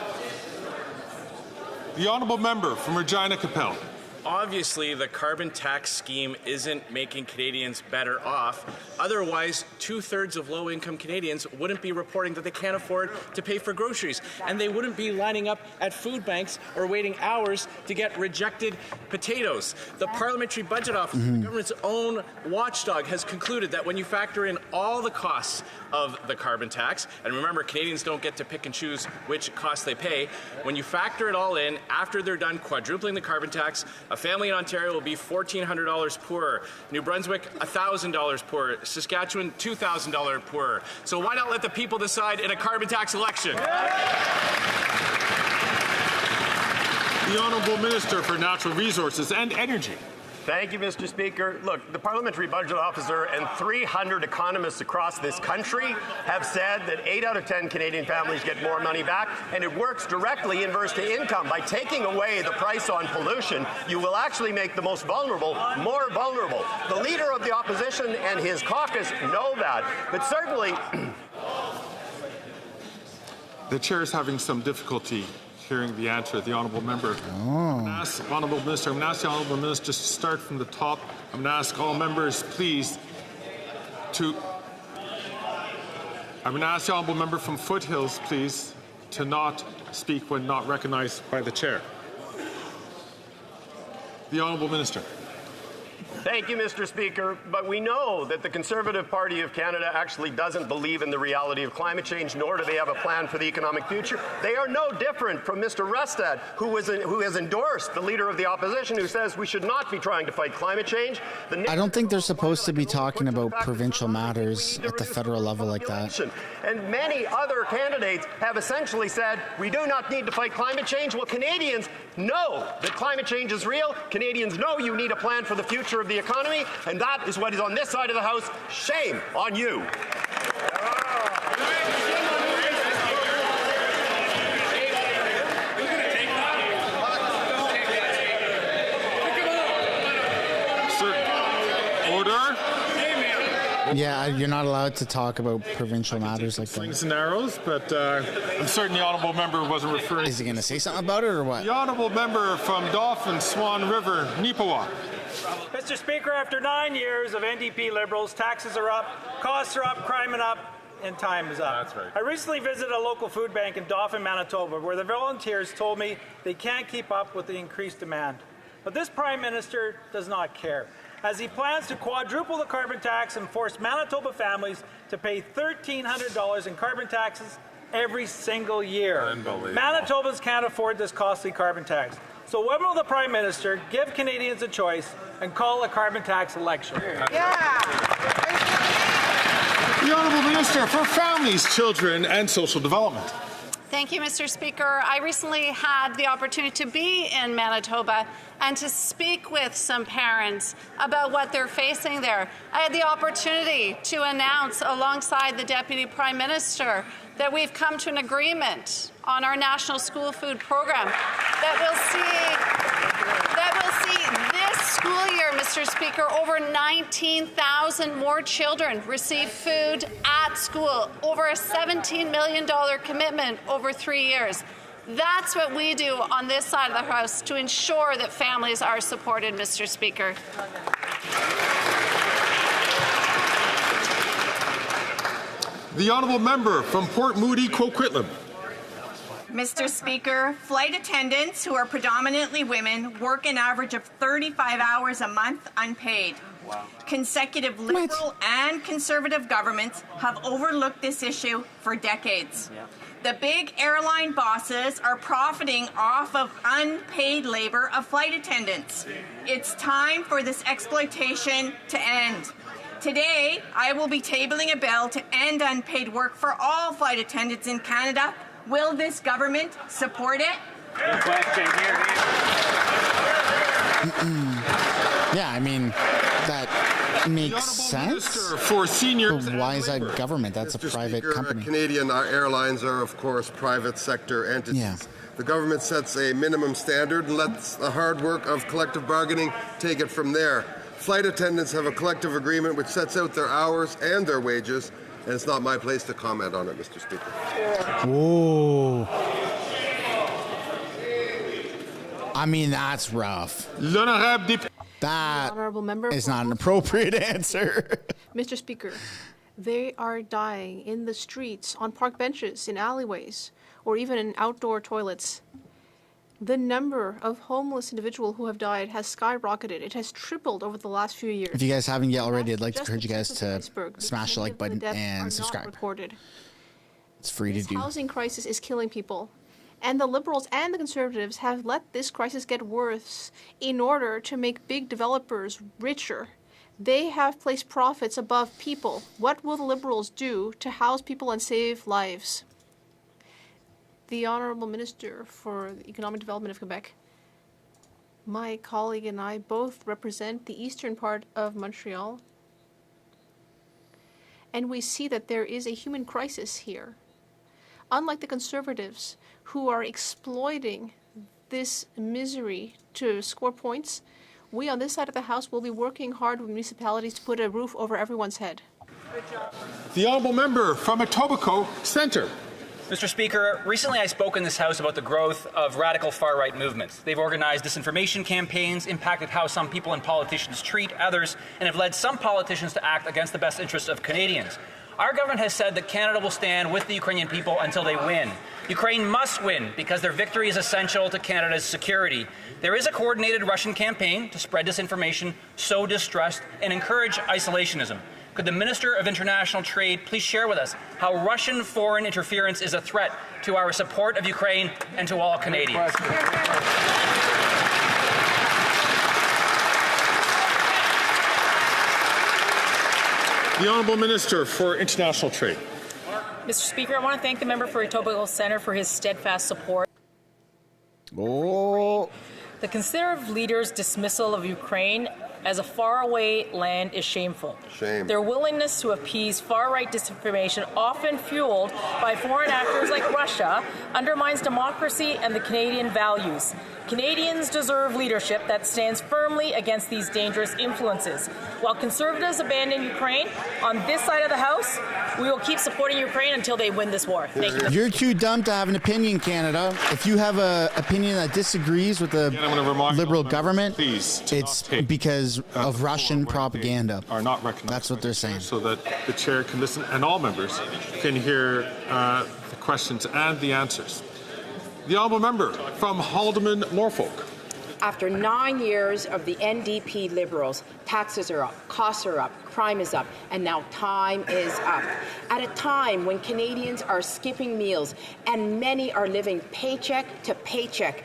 The Honourable Member from Regina Capel. Obviously, the carbon tax scheme isn't making Canadians better off. Otherwise, 2/3 of low-income Canadians wouldn't be reporting that they can't afford to pay for groceries, and they wouldn't be lining up at food banks or waiting hours to get rejected potatoes. The Parliamentary Budget Office, the government's own watchdog, has concluded that when you factor in all the costs of the carbon tax, and remember, Canadians don't get to pick and choose which costs they pay, when you factor it all in, after they're done quadrupling the carbon tax, a family in Ontario will be $1,400 poorer. New Brunswick, $1,000 poorer. Saskatchewan, $2,000 poorer. So why not let the people decide in a carbon tax election? The Honourable Minister for Natural Resources and Energy. Thank you, Mr. Speaker. Look, the Parliamentary Budget Officer and 300 economists across this country have said that 8 out of 10 Canadian families get more money back, and it works directly inverse to income. By taking away the price on pollution, you will actually make the most vulnerable more vulnerable. The Leader of the Opposition and his caucus know that, but certainly... The Chair is having some difficulty hearing the answer of the Honourable Member. I'm going to ask the Honourable Minister to start from the top. I'm going to ask all members, please, I'm going to ask the Honourable Member from Foothills, please, to not speak when not recognized by the Chair. The Honourable Minister. Thank you, Mr. Speaker. But we know that the Conservative Party of Canada actually doesn't believe in the reality of climate change, nor do they have a plan for the economic future. They are no different from Mr. Rustad, who has endorsed the Leader of the Opposition, who says we should not be trying to fight climate change. I don't think they're supposed to be talking about provincial matters at the federal level like that. And many other candidates have essentially said we do not need to fight climate change. Well, Canadians know that climate change is real. Canadians know you need a plan for the future of the economy, and that is what is on this side of the House. Shame on you. Order. Yeah, you're not allowed to talk about provincial matters like that. Slings and arrows, but I'm certain the Honourable Member wasn't referring. Is he going to say something about it or what? The Honourable Member from Dauphin, Swan River, Neepawa. Mr. Speaker, after 9 years of NDP Liberals, taxes are up, costs are up, crime is up, and time is up. That's right. I recently visited a local food bank in Dauphin, Manitoba, where the volunteers told me they can't keep up with the increased demand. But this Prime Minister does not care, as he plans to quadruple the carbon tax and force Manitoba families to pay $1,300 in carbon taxes every single year. Manitobans can't afford this costly carbon tax. So when will the Prime Minister give Canadians a choice and call a carbon tax election? The Honourable Minister for Families, Children and Social Development. Thank you, Mr. Speaker. I recently had the opportunity to be in Manitoba and to speak with some parents about what they're facing there. I had the opportunity to announce alongside the Deputy Prime Minister that we've come to an agreement on our national school food program that will see this school year, Mr. Speaker, over 19,000 more children receive food at school, over a $17 million commitment over 3 years. That's what we do on this side of the House to ensure that families are supported, Mr. Speaker. The Honourable Member from Port Moody, Coquitlam. Mr. Speaker, flight attendants, who are predominantly women, work an average of 35 hours a month unpaid. Wow. Consecutive Liberal and Conservative governments have overlooked this issue for decades. Yeah. The big airline bosses are profiting off of unpaid labor of flight attendants. It's time for this exploitation to end. Today, I will be tabling a bill to end unpaid work for all flight attendants in Canada. Will this government support it? Good question. Here. Yeah, I mean, that makes sense. For seniors, why is that government? That's a private company. Canadian airlines are, of course, private sector entities. Yeah. The government sets a minimum standard and lets the hard work of collective bargaining take it from there. Flight attendants have a collective agreement which sets out their hours and their wages, and it's not my place to comment on it, Mr. Speaker. Whoa. I mean, that's rough. That Honourable Member is not an appropriate answer. Mr. Speaker, they are dying in the streets, on park benches, in alleyways, or even in outdoor toilets. The number of homeless individuals who have died has skyrocketed. It has tripled over the last few years. If you guys haven't yet already, I'd like to encourage you guys to smash the like button and subscribe. It's free to do. This housing crisis is killing people. And the Liberals and the Conservatives have let this crisis get worse in order to make big developers richer. They have placed profits above people. What will the Liberals do to house people and save lives? The Honourable Minister for Economic Development of Quebec. My colleague and I both represent the eastern part of Montreal, and we see that there is a human crisis here. Unlike the Conservatives, who are exploiting this misery to score points, we on this side of the House will be working hard with municipalities to put a roof over everyone's head. The honourable member from Etobicoke Centre. Mr. Speaker, recently I spoke in this House about the growth of radical far-right movements. They've organized disinformation campaigns, impacted how some people and politicians treat others, and have led some politicians to act against the best interests of Canadians. Our government has said that Canada will stand with the Ukrainian people until they win. Ukraine must win because their victory is essential to Canada's security. There is a coordinated Russian campaign to spread disinformation, sow distrust, and encourage isolationism. Could the Minister of International Trade please share with us how Russian foreign interference is a threat to our support of Ukraine and to all Canadians? The Honourable Minister for International Trade. Mr. Speaker, I want to thank the member for Etobicoke Centre for his steadfast support. Oh. The Conservative leaders' dismissal of Ukraine as a faraway land is shameful. Shame. Their willingness to appease far-right disinformation, often fueled by foreign actors like Russia, undermines democracy and the Canadian values. Canadians deserve leadership that stands firmly against these dangerous influences. While Conservatives abandon Ukraine, on this side of the House, we will keep supporting Ukraine until they win this war. Thank you. You're too dumb to have an opinion, Canada. If you have an opinion that disagrees with the Liberal government, it's because of Russian propaganda. Are not recognized. That's what they're saying. So that the chair can listen and all members can hear the questions and the answers. The honourable member from Haldimand, Norfolk. After 9 years of the NDP Liberals, taxes are up, costs are up, crime is up, and now time is up. At a time when Canadians are skipping meals and many are living paycheck to paycheck,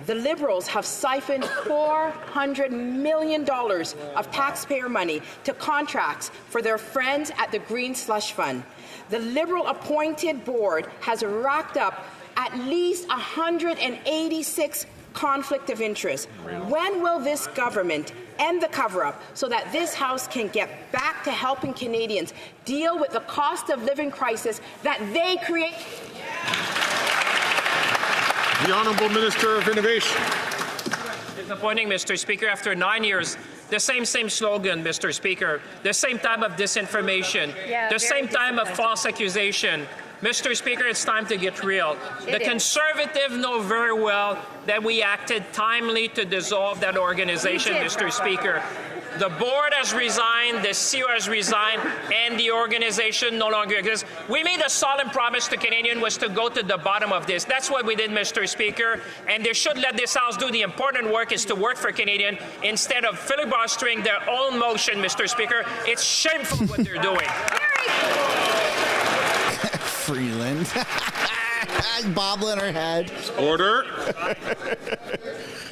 the Liberals have siphoned $400 million of taxpayer money to contracts for their friends at the Green Slush Fund. The Liberal-appointed board has racked up at least 186 conflict of interest. When will this government end the cover-up so that this House can get back to helping Canadians deal with the cost of living crisis that they create? The Honourable Minister of Innovation. Disappointing, Mr. Speaker. After 9 years, the same slogan, Mr. Speaker, the same type of disinformation, the same time of false accusation. Mr. Speaker, it's time to get real. The Conservatives know very well that we acted timely to dissolve that organization, Mr. Speaker. The board has resigned, the CEO has resigned, and the organization no longer exists. We made a solemn promise to Canadians was to go to the bottom of this. That's what we did, Mr. Speaker, and they should let this House do the important work is to work for Canadians instead of filibustering their own motion, Mr. Speaker. It's shameful what they're doing. Freeland. Bobbling her head. Order.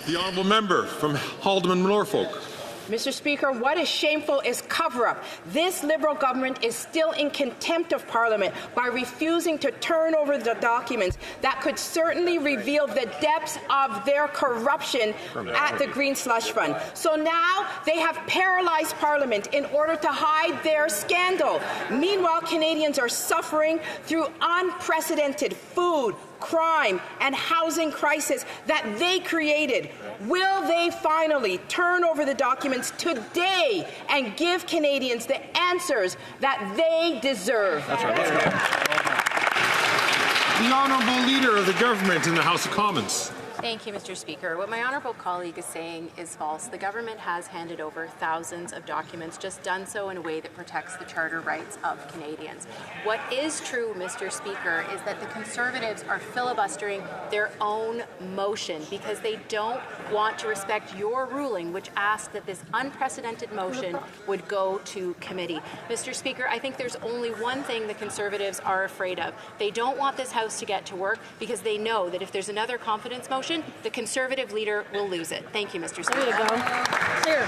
The honourable member from Haldimand, Norfolk. Mr. Speaker, what is shameful is cover-up. This Liberal government is still in contempt of Parliament by refusing to turn over the documents that could certainly reveal the depths of their corruption at the Green Slush Fund. So now they have paralyzed Parliament in order to hide their scandal. Meanwhile, Canadians are suffering through unprecedented food, crime, and housing crisis that they created. Will they finally turn over the documents today and give Canadians the answers that they deserve? That's right. The Honourable Leader of the Government in the House of Commons. Thank you, Mr. Speaker. What my honourable colleague is saying is false. The government has handed over thousands of documents, just done so in a way that protects the charter rights of Canadians. What is true, Mr. Speaker, is that the Conservatives are filibustering their own motion because they don't want to respect your ruling, which asked that this unprecedented motion would go to committee. Mr. Speaker, I think there's only one thing the Conservatives are afraid of. They don't want this House to get to work because they know that if there's another confidence motion, corruption, the Conservative leader will lose it. Thank you, Mr. Speaker. There you go. Here.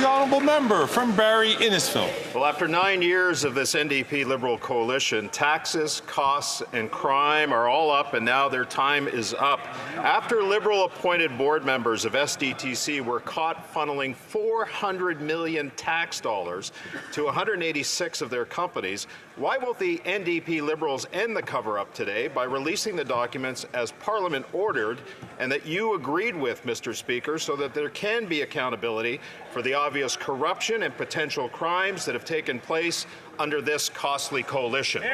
The honourable member from Barrie Innisfil. Well, after 9 years of this NDP Liberal coalition, taxes, costs, and crime are all up, and now their time is up. After Liberal-appointed board members of SDTC were caught funneling $400 million tax dollars to 186 of their companies, why won't the NDP Liberals end the cover-up today by releasing the documents as Parliament ordered and that you agreed with, Mr. Speaker, so that there can be accountability for the obvious corruption and potential crimes that have taken place under this costly coalition? The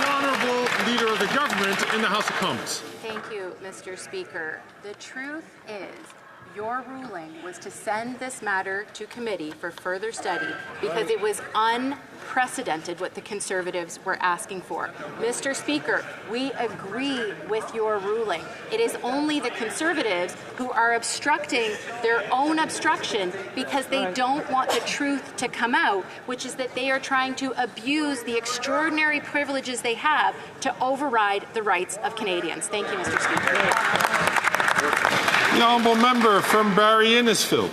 Honourable Leader of the Government in the House of Commons. Thank you, Mr. Speaker. The truth is, your ruling was to send this matter to committee for further study because it was unprecedented what the Conservatives were asking for. Mr. Speaker, we agree with your ruling. It is only the Conservatives who are obstructing their own obstruction because they don't want the truth to come out, which is that they are trying to abuse the extraordinary privileges they have to override the rights of Canadians. Thank you, Mr. Speaker. The honourable member from Barrie Innisfil.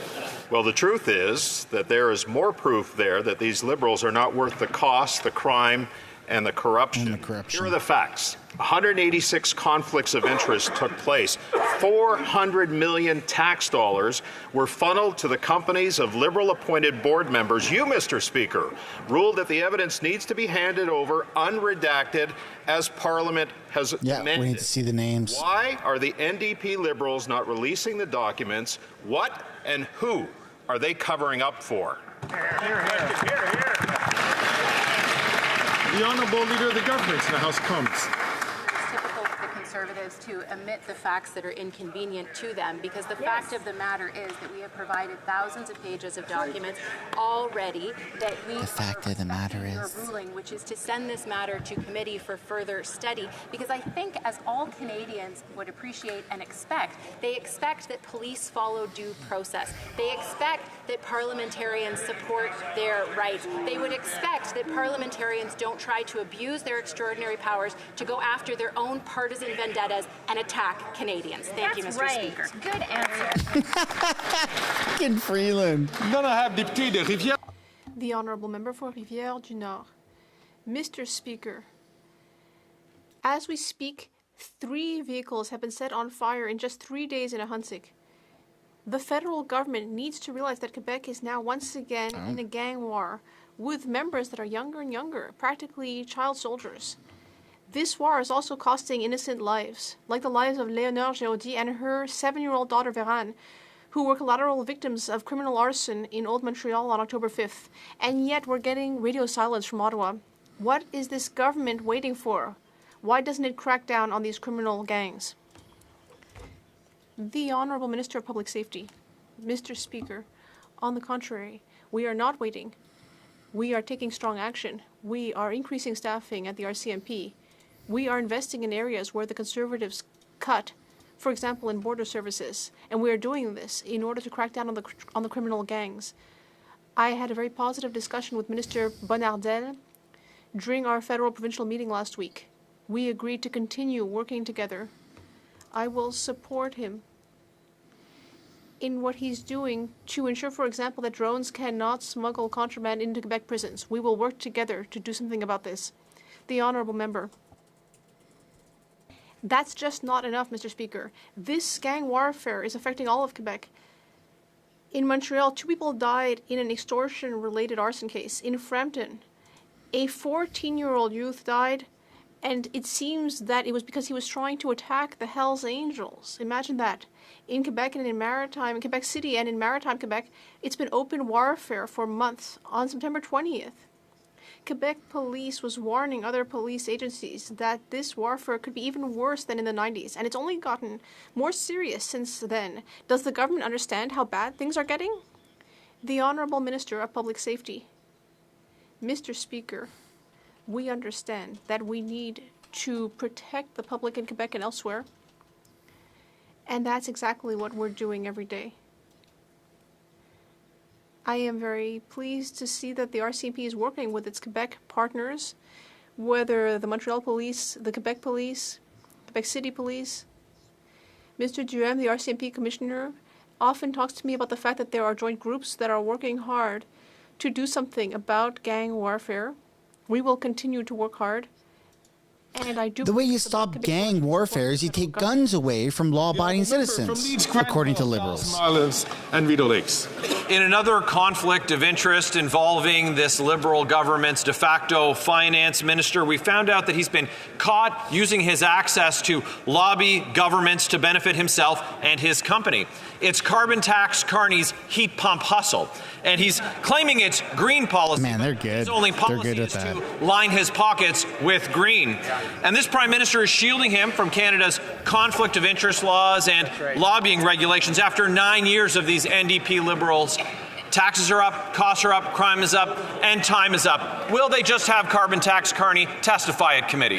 Well, the truth is that there is more proof there that these Liberals are not worth the cost, the crime, and the corruption. Here are the facts. 186 conflicts of interest took place. 400 million tax dollars were funneled to the companies of Liberal-appointed board members. You, Mr. Speaker, ruled that the evidence needs to be handed over unredacted as Parliament has amended. We need to see the names. Why are the NDP Liberals not releasing the documents? What and who are they covering up for? The Honourable Leader of the Government in the House of Commons. It's typical for the Conservatives to omit the facts that are inconvenient to them because the fact of the matter is that we have provided thousands of pages of documents already that we The fact of the matter your is ruling, which is to send this matter to committee for further study because I think as all Canadians would appreciate and expect, they expect that police follow due process. They expect that parliamentarians support their rights. They would expect that parliamentarians don't try to abuse their extraordinary powers to go after their own partisan vendettas and attack Canadians. Thank you, Mr. Speaker. Good answer. Fucking Freeland. Gonna have Député de Rivière. The Honourable Member for Rivière du Nord. Mr. Speaker, as we speak, 3 vehicles have been set on fire in just 3 days in Ahuntsic. The federal government needs to realize that Quebec is now once again in a gang war with members that are younger and younger, practically child soldiers. This war is also costing innocent lives, like the lives of Léonore Géaudy and her 7-year-old daughter Vérane, who were collateral victims of criminal arson in Old Montreal on October 5th. And yet we're getting radio silence from Ottawa. What is this government waiting for? Why doesn't it crack down on these criminal gangs? The Honourable Minister of Public Safety. Mr. Speaker, on the contrary, we are not waiting. We are taking strong action. We are increasing staffing at the RCMP. We are investing in areas where the Conservatives cut, for example, in border services. And we are doing this in order to crack down on the criminal gangs. I had a very positive discussion with Minister Bonnardel during our federal provincial meeting last week. We agreed to continue working together. I will support him in what he's doing to ensure, for example, that drones cannot smuggle contraband into Quebec prisons. We will work together to do something about this. The Honourable Member. That's just not enough, Mr. Speaker. This gang warfare is affecting all of Quebec. In Montreal, 2 people died in an extortion-related arson case. In Frampton, a 14-year-old youth died, and it seems that it was because he was trying to attack the Hells Angels. Imagine that. In Quebec and in Quebec City and in maritime Quebec, it's been open warfare for months. On September 20th, Quebec police was warning other police agencies that this warfare could be even worse than in the 90s, and it's only gotten more serious since then. Does the government understand how bad things are getting? The Honourable Minister of Public Safety. Mr. Speaker, we understand that we need to protect the public in Quebec and elsewhere, and that's exactly what we're doing every day. I am very pleased to see that the RCMP is working with its Quebec partners. whether the Montreal Police, the Quebec Police, Quebec City Police. Mr. Duhem, the RCMP Commissioner, often talks to me about the fact that there are joint groups that are working hard to do something about gang warfare. We will continue to work hard. And I do. The way you stop gang warfare is you take guns away from law-abiding citizens, according to Liberals. Islands and Rideau Lakes. In another conflict of interest involving this Liberal government's de facto finance minister, we found out that he's been caught using his access to lobby governments to benefit himself and his company. It's carbon tax Carney's heat pump hustle. And he's claiming it's green policy. Man, they're good. His only policy is to line his pockets with green. And this Prime Minister is shielding him from Canada's conflict of interest laws and lobbying regulations after 9 years of these NDP Liberals. Taxes are up, costs are up, crime is up, and time is up. Will they just have carbon tax Carney testify at committee?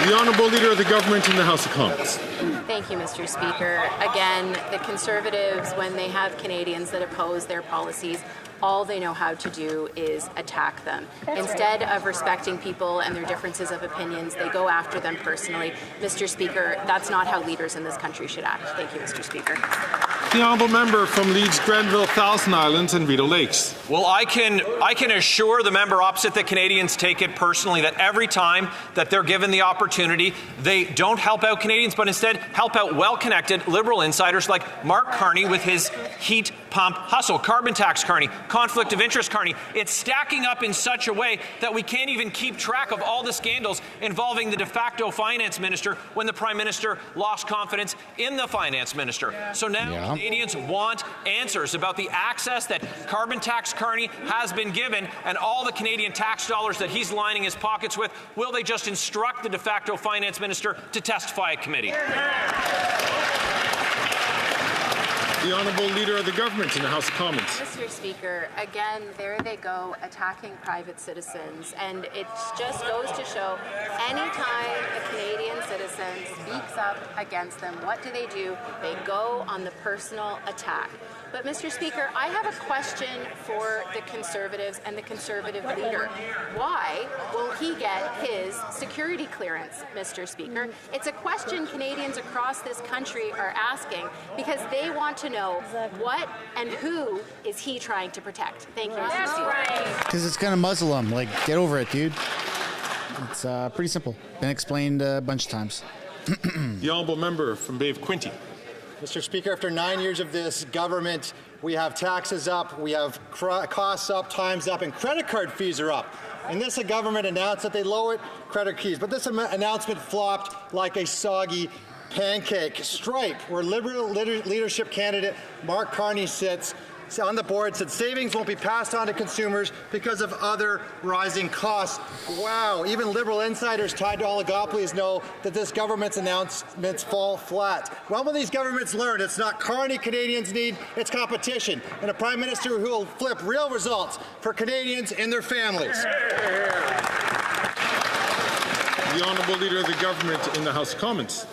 The Honourable Leader of the Government in the House of Commons. Thank you, Mr. Speaker. Again, the Conservatives, when they have Canadians that oppose their policies, all they know how to do is attack them. Instead of respecting people and their differences of opinions, they go after them personally. Mr. Speaker, that's not how leaders in this country should act. Thank you, Mr. Speaker. The Honourable Member from Leeds, Grenville, Thousand Islands and Rideau Lakes. Well, I can assure the member opposite that Canadians take it personally that every time that they're given the opportunity, they don't help out Canadians, but instead help out well-connected Liberal insiders like Mark Carney with his heat pump hustle, carbon tax Carney, conflict of interest Carney. It's stacking up in such a way that we can't even keep track of all the scandals involving the de facto finance minister when the Prime Minister lost confidence in the finance minister. So now Canadians want answers about the access that carbon tax Carney has been given and all the Canadian tax dollars that he's lining his pockets with. Will they just instruct the de facto finance minister to testify at committee? The Honourable Leader of the Government in the House of Commons. Mr. Speaker, again, there they go attacking private citizens. And it just goes to show anytime a Canadian citizen speaks up against them, what do? They go on the personal attack. But, Mr. Speaker, I have a question for the Conservatives and the Conservative leader. Why will he get his security clearance, Mr. Speaker? It's a question Canadians across this country are asking because they want to know what and who is he trying to protect. Thank you, Mr. Speaker. Because it's going to muzzle them. Like, get over it, dude. It's pretty simple. Been explained a bunch of times. The Honourable Member from Bay of Quinte. Mr. Speaker, after 9 years of this government, we have taxes up, we have costs up, times up, and credit card fees are up. And this government announced that they lowered credit fees, but this announcement flopped like a soggy pancake. Stripe, where Liberal leadership candidate Mark Carney sits on the board, said savings won't be passed on to consumers because of other rising costs. Wow, even Liberal insiders tied to oligopolies know that this government's announcements fall flat. When will these governments learn it's not Carney Canadians need, it's competition, and a Prime Minister who will flip real results for Canadians and their families? The Honourable Leader of the Government in the House of Commons.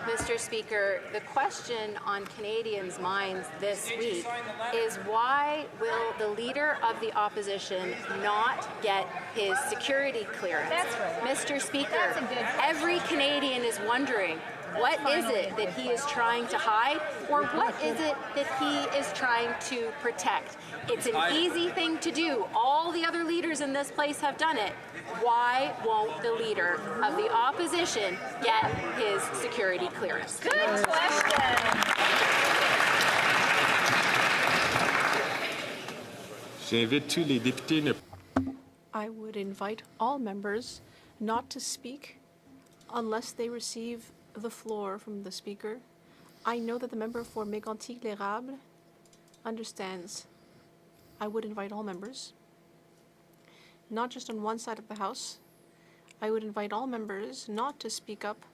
Mr. Speaker, the question on Canadians' minds this week is why will the Leader of the Opposition not get his security clearance? That's right. Mr. Speaker, every Canadian is wondering, what is it that he is trying to hide, or what is it that he is trying to protect? It's an easy thing to do. All the other leaders in this place have done it. Why won't the Leader of the Opposition get his security clearance? Good question. I would invite all members not to speak unless they receive the floor from the Speaker. I know that the member for Mégantic-l'Érable understands. I would invite all members, not just on one side of the House. I would invite all members not to speak up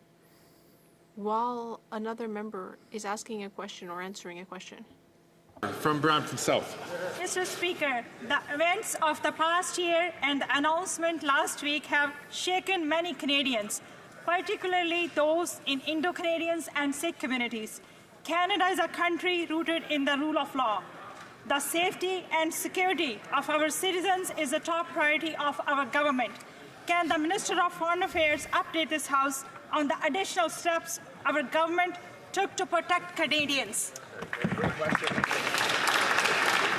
while another member is asking a question or answering a question. From Brampton South. Mr. Speaker, the events of the past year and the announcement last week have shaken many Canadians, particularly those in Indo-Canadians and Sikh communities. Canada is a country rooted in the rule of law. The safety and security of our citizens is a top priority of our government. Can the Minister of Foreign Affairs update this House on the additional steps our government took to protect Canadians?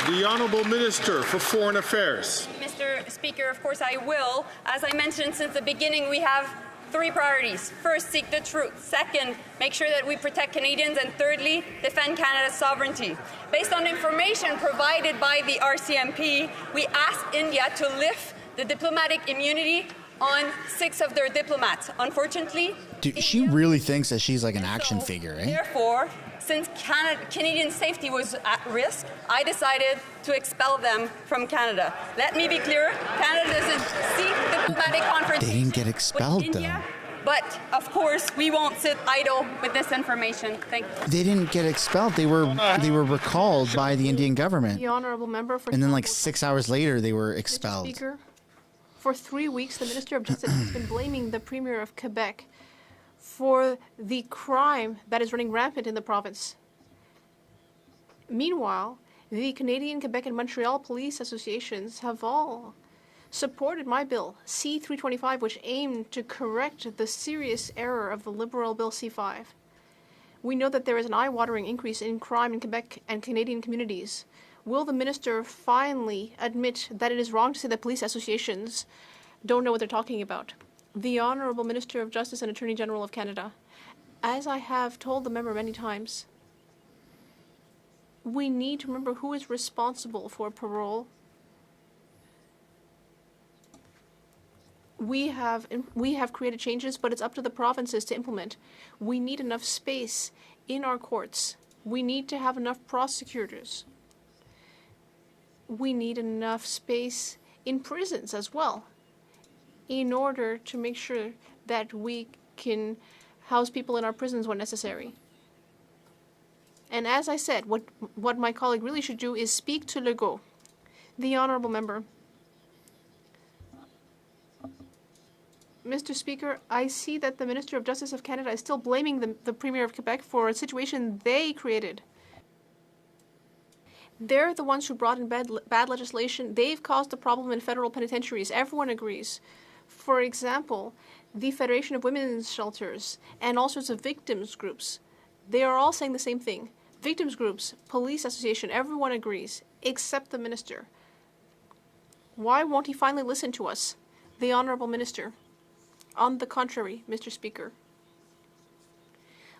The Honourable Minister for Foreign Affairs. Mr. Speaker, of course I will. As I mentioned since the beginning, we have 3 priorities. First, seek the truth. Second, make sure that we protect Canadians. And thirdly, defend Canada's sovereignty. Based on information provided by the RCMP, we asked India to lift the diplomatic immunity on 6 of their diplomats. Unfortunately, Dude, she really thinks that she's like an action figure, eh? therefore, since Canadian safety was at risk, I decided to expel them from Canada. Let me be clear, Canada doesn't seek diplomatic confrontation. They didn't get expelled, with India, but of course, we won't sit idle with this information. Thank you. They didn't get expelled. They were recalled by the Indian government. The honourable member for. And then like 6 hours later, they were expelled. Mr. Speaker, for 3 weeks, the Minister of Justice has been blaming the Premier of Quebec for the crime that is running rampant in the province. Meanwhile, the Canadian, Quebec, and Montreal police associations have all supported my bill, C-325, which aimed to correct the serious error of the Liberal Bill C-5. We know that there is an eye-watering increase in crime in Quebec and Canadian communities. Will the minister finally admit that it is wrong to say that police associations don't know what they're talking about? The Honourable Minister of Justice and Attorney General of Canada, as I have told the member many times, we need to remember who is responsible for parole. We have created changes, but it's up to the provinces to implement. We need enough space in our courts. We need to have enough prosecutors. We need enough space in prisons as well, in order to make sure that we can house people in our prisons when necessary. And as I said, what my colleague really should do is speak to Legault. The honourable member. Mr. Speaker, I see that the Minister of Justice of Canada is still blaming the Premier of Quebec for a situation they created. They're the ones who brought in bad legislation. They've caused a problem in federal penitentiaries. Everyone agrees. For example, the Federation of Women's Shelters and all sorts of victims groups, they are all saying the same thing. Victims groups, police association, everyone agrees, except the minister. Why won't he finally listen to us, the honourable minister? On the contrary, Mr. Speaker.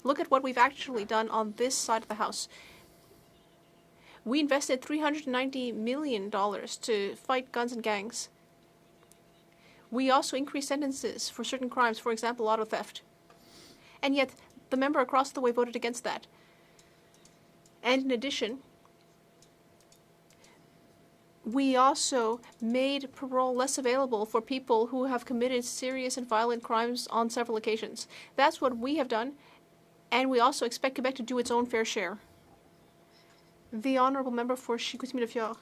Look at what we've actually done on this side of the House. We invested $390 million to fight guns and gangs. We also increased sentences for certain crimes, for example, auto theft. And yet, the member across the way voted against that. And in addition, we also made parole less available for people who have committed serious and violent crimes on several occasions. That's what we have done, and we also expect Quebec to do its own fair share. The honourable member for Chicoutimi-Le-Fjord.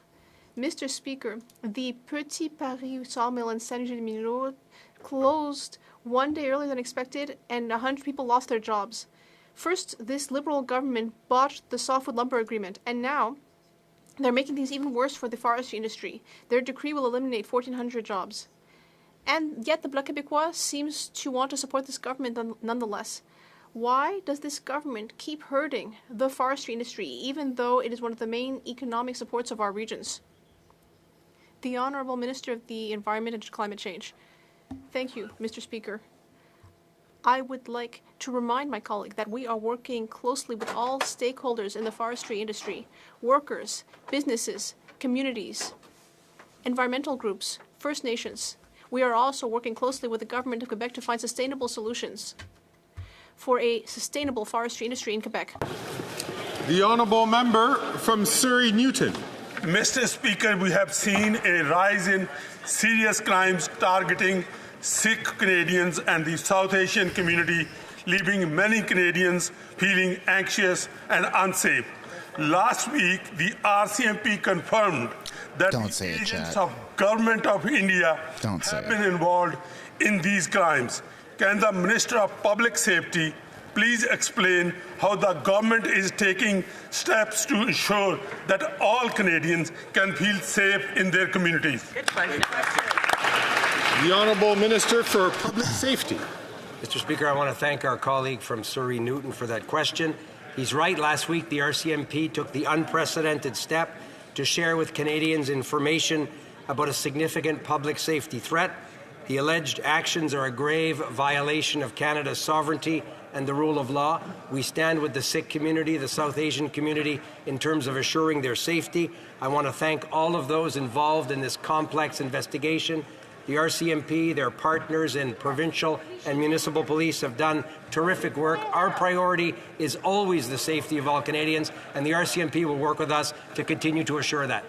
Mr. Speaker, the Petit Paris sawmill in Saint-Gilles-Minot closed one day earlier than expected, and 100 people lost their jobs. First, this Liberal government botched the softwood lumber agreement, and now they're making things even worse for the forestry industry. Their decree will eliminate 1,400 jobs. And yet the Bloc Québécois seems to want to support this government nonetheless. Why does this government keep hurting the forestry industry, even though it is one of the main economic supports of our regions? The Honourable Minister of the Environment and Climate Change. Thank you, Mr. Speaker. I would like to remind my colleague that we are working closely with all stakeholders in the forestry industry, workers, businesses, communities, environmental groups, First Nations. We are also working closely with the Government of Quebec to find sustainable solutions for a sustainable forestry industry in Quebec. The Honourable Member from Surrey Newton. Mr. Speaker, we have seen a rise in serious crimes targeting Sikh Canadians and the South Asian community, leaving many Canadians feeling anxious and unsafe. Last week, the RCMP confirmed that the agents of Government of India have been involved in these crimes. Can the Minister of Public Safety please explain how the government is taking steps to ensure that all Canadians can feel safe in their communities? The Honourable Minister for Public Safety. Mr. Speaker, I want to thank our colleague from Surrey Newton for that question. He's right. Last week, the RCMP took the unprecedented step to share with Canadians information about a significant public safety threat. The alleged actions are a grave violation of Canada's sovereignty and the rule of law. We stand with the Sikh community, the South Asian community, in terms of assuring their safety. I want to thank all of those involved in this complex investigation. The RCMP, their partners in provincial and municipal police have done terrific work. Our priority is always the safety of all Canadians, and the RCMP will work with us to continue to assure that.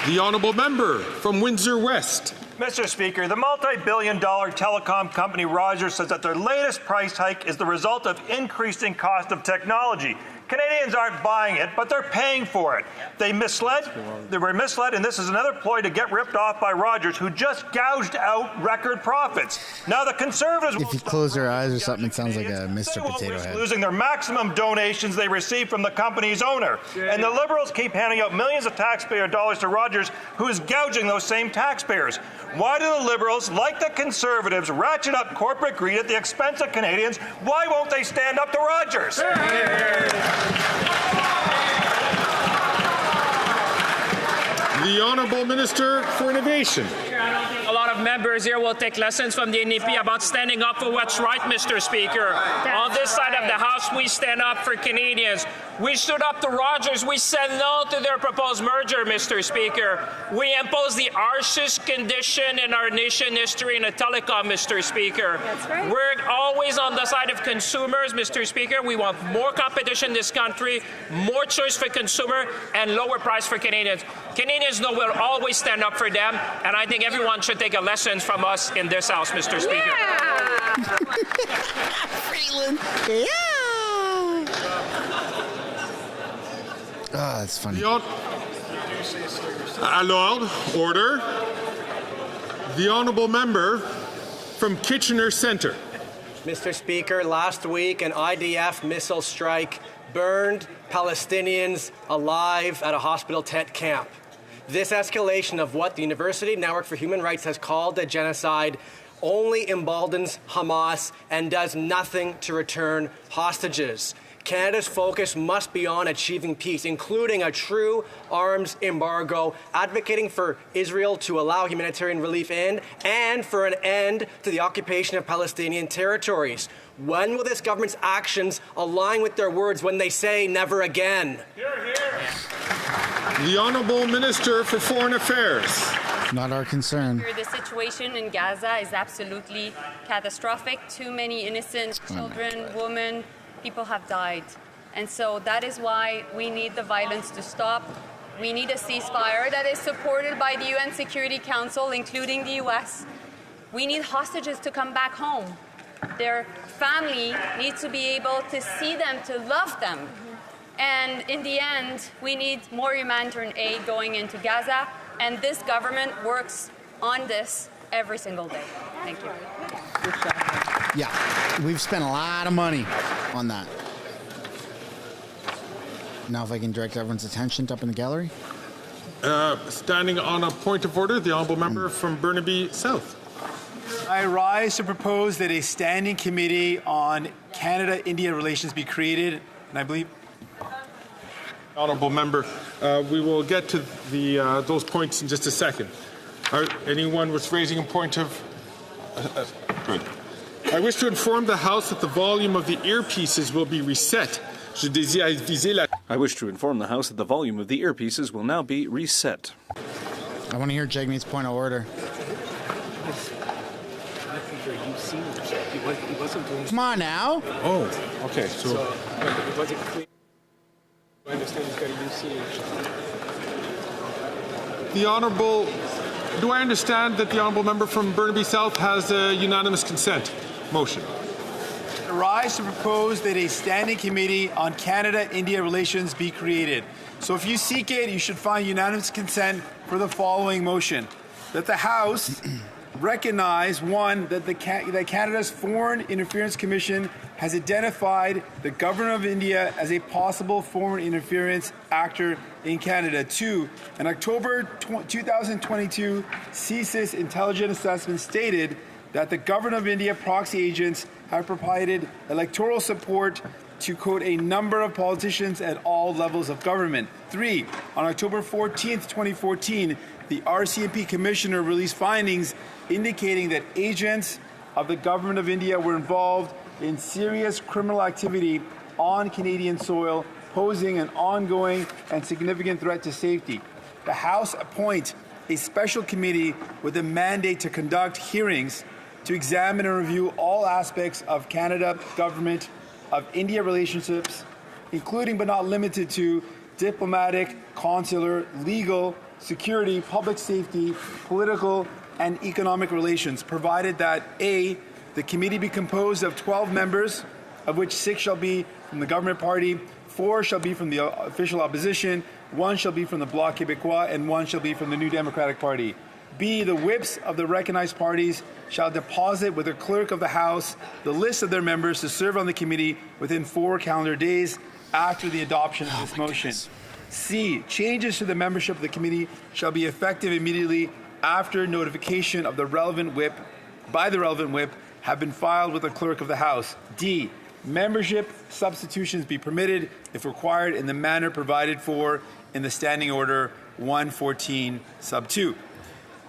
The Honourable Member from Windsor West. Mr. Speaker, the multi-billion-dollar telecom company Rogers says that their latest price hike is the result of increasing cost of technology. Canadians aren't buying it, but they're paying for it. They were misled, and this is another ploy to get ripped off by Rogers, who just gouged out record profits. Now the Conservatives... If you close your eyes or something, it sounds like a Mr. Potato Head. ...losing their maximum donations they receive from the company's owner. And the Liberals keep handing out millions of taxpayer dollars to Rogers, who is gouging those same taxpayers. Why do the Liberals, like the Conservatives, ratchet up corporate greed at the expense of Canadians? Why won't they stand up to Rogers? The Honourable Minister for Innovation. A lot of members here will take lessons from the NDP about standing up for what's right, Mr. Speaker. On this side of the House, we stand up for Canadians. We stood up to Rogers. We said no to their proposed merger, Mr. Speaker. We imposed the harshest condition in our nation history in a telecom, Mr. Speaker. That's right. We're always on the side of consumers, Mr. Speaker. We want more competition in this country, more choice for consumer, and lower price for Canadians. Canadians know we'll always stand up for them, and I think everyone should take a lesson from us in this House, Mr. Speaker. Yeah. Freeland. Yeah. Oh, that's funny. Alors, order. The Honourable Member from Kitchener Centre. Mr. Speaker, last week an IDF missile strike burned Palestinians alive at a hospital tent camp. This escalation of what the University Network for Human Rights has called a genocide only emboldens Hamas and does nothing to return hostages. Canada's focus must be on achieving peace, including a true arms embargo, advocating for Israel to allow humanitarian relief in, and for an end to the occupation of Palestinian territories. When will this government's actions align with their words when they say never again? Hear, hear. The Honourable Minister for Foreign Affairs. Not our concern. The situation in Gaza is absolutely catastrophic. Too many innocent children, women, people have died. And so that is why we need the violence to stop. We need a ceasefire that is supported by the UN Security Council, including the US. We need hostages to come back home. Their family needs to be able to see them, to love them. And in the end, we need more humanitarian aid going into Gaza. And this government works on this every single day. Thank you. Yeah, we've spent a lot of money on that. Now if I can direct everyone's attention up in the gallery. Standing on a point of order, the Honourable Member from Burnaby South. I rise to propose that a standing committee on Canada-India relations be created, and I believe... Honourable Member, we will get to the those points in just a second. Anyone was raising a point of... Good. I wish to inform the House that the volume of the earpieces will be reset. I wish to inform the House that the volume of the earpieces will now be reset. I want to hear Jagmeet's point of order. Come on now. Oh, okay. So it wasn't clear. I understand he's got a UC. The Honourable... Do I understand that the Honourable Member from Burnaby South has a unanimous consent motion? I rise to propose that a standing committee on Canada-India relations be created. So if you seek it, you should find unanimous consent for the following motion. That the House recognize, one, that that Canada's Foreign Interference Commission has identified the government of India as a possible foreign interference actor in Canada. Two, an October 2022 CSIS intelligence assessment stated that the government of India proxy agents have provided electoral support to, quote, a number of politicians at all levels of government. Three, on October 14th, 2014, the RCMP commissioner released findings indicating that agents of the government of India were involved in serious criminal activity on Canadian soil, posing an ongoing and significant threat to safety. The House appoint a special committee with a mandate to conduct hearings to examine and review all aspects of Canada government of India relationships, including but not limited to diplomatic, consular, legal, security, public safety, political, and economic relations, provided that A, the committee be composed of 12 members, of which 6 shall be from the government party, 4 shall be from the official opposition, 1 shall be from the Bloc Québécois, and 1 shall be from the New Democratic Party. B, the whips of the recognized parties shall deposit with the clerk of the House the list of their members to serve on the committee within 4 calendar days after the adoption of this motion. C, changes to the membership of the committee shall be effective immediately after notification of the relevant whip by the relevant whip have been filed with the clerk of the House. D, membership substitutions be permitted if required in the manner provided for in the Standing Order 114 sub 2.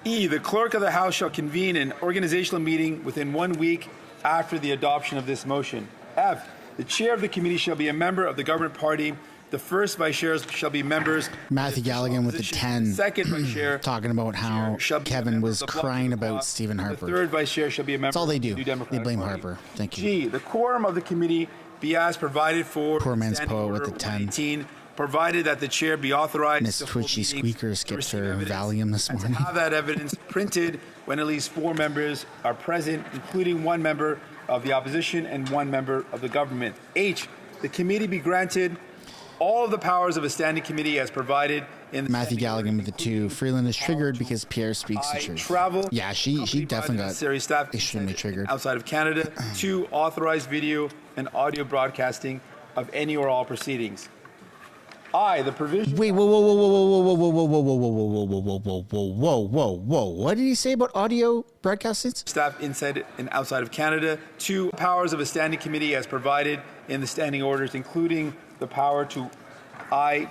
E, the clerk of the House shall convene an organizational meeting within 1 week after the adoption of this motion. F, the chair of the committee shall be a member of the government party. The first vice chairs shall be members. Matthew Galligan with the 10. Second vice chair talking about how Kevin was crying about Stephen Harper. The third vice chair shall be a member. That's all they do. Of the New Democratic They blame Party. Harper. Thank you. G, the quorum of the committee be as provided for. Poor man's poet with the 10. Provided that the chair be authorized. Miss Twitchy Squeaker skipped her Valium this morning. To have that evidence printed when at least 4 members are present, including 1 member of the opposition and 1 member of the government. H, the committee be granted all of the powers of a standing committee as provided in the Matthew Galligan with the 2. Freeland is triggered because Pierre speaks the truth. Travel. Yeah, she definitely got staff extremely triggered. Outside of Canada. 2, authorized video and audio broadcasting of any or all proceedings. I, the provision. Wait, whoa. What did he say about audio broadcasting? Staff inside and outside of Canada. 2, powers of a standing committee as provided in the standing orders, including the power to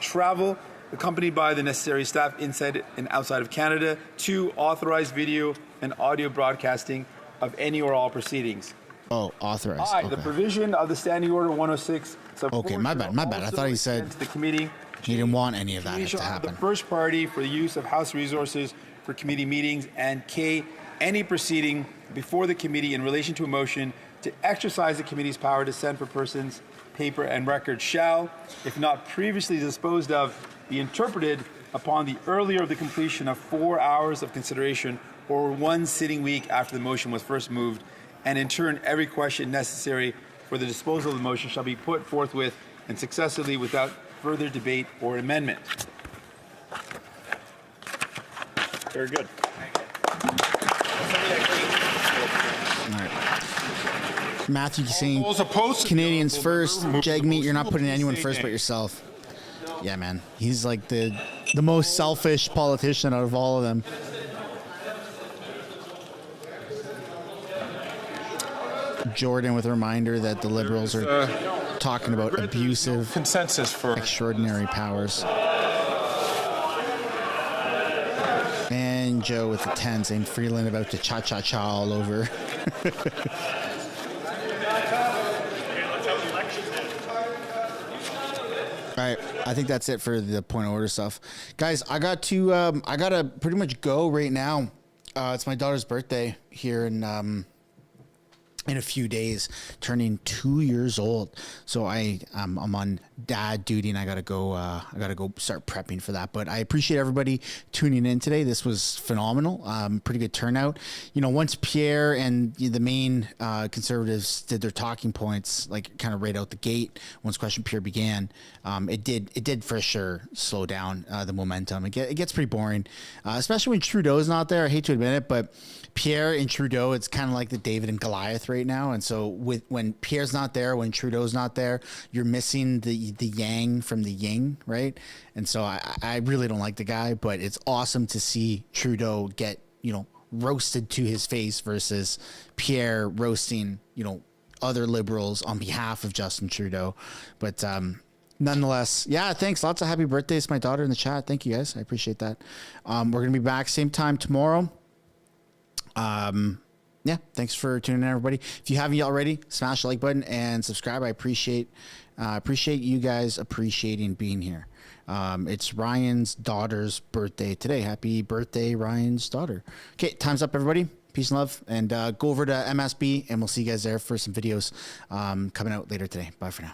travel, accompanied by the necessary staff inside and outside of Canada. 2, authorized video and audio broadcasting of any or all proceedings. Oh, authorized. I, the provision of the Standing Order 106. Okay, my bad. I thought he said the committee. He didn't want any of that to The happen. first party for the use of House resources for committee meetings, and K, any proceeding before the committee in relation to a motion to exercise the committee's power to send for persons, paper, and records shall, if not previously disposed of, be interpreted upon the earlier of the completion of 4 hours of consideration or 1 sitting week after the motion was first moved, and in turn every question necessary for the disposal of the motion shall be put forthwith and successively without further debate or amendment. Very good. All right. Matthew saying Canadians first. Jagmeet, you're not putting anyone first but yourself. Yeah, man. He's like the most selfish politician out of all of them. Jordan with a reminder that the Liberals are talking about abusive consensus for extraordinary powers. And Joe with the 10 saying Freeland about to cha-cha-cha all over. All right, I think that's it for the point of order stuff. Guys, I gotta pretty much go right now. It's my daughter's birthday here in in a few days, turning 2 years old. So I'm on dad duty, and I gotta go start prepping for that. But I appreciate everybody tuning in today. This was phenomenal. Pretty good turnout. You know, once Pierre and the main Conservatives did their talking points, like kind of right out the gate, once question period began, it did for sure slow down the momentum. It gets pretty boring, especially when Trudeau's not there. I hate to admit it, but Pierre and Trudeau, it's kind of like the David and Goliath right now. And so when Pierre's not there, when Trudeau's not there, you're missing the yang from the yin, right? And so I really don't like the guy, but it's awesome to see Trudeau get, roasted to his face versus Pierre roasting, other Liberals on behalf of Justin Trudeau. But nonetheless, yeah, thanks. Lots of happy birthdays to my daughter in the chat. Thank you, guys. I appreciate that. We're going to be back same time tomorrow. Yeah, thanks for tuning in, everybody. If you haven't yet already, smash the like button and subscribe. I appreciate you guys appreciating being here. It's Ryan's daughter's birthday today. Happy birthday, Ryan's daughter. Okay, time's up, everybody. Peace and love. And go over to MSB, and we'll see you guys there for some videos coming out later today. Bye for now.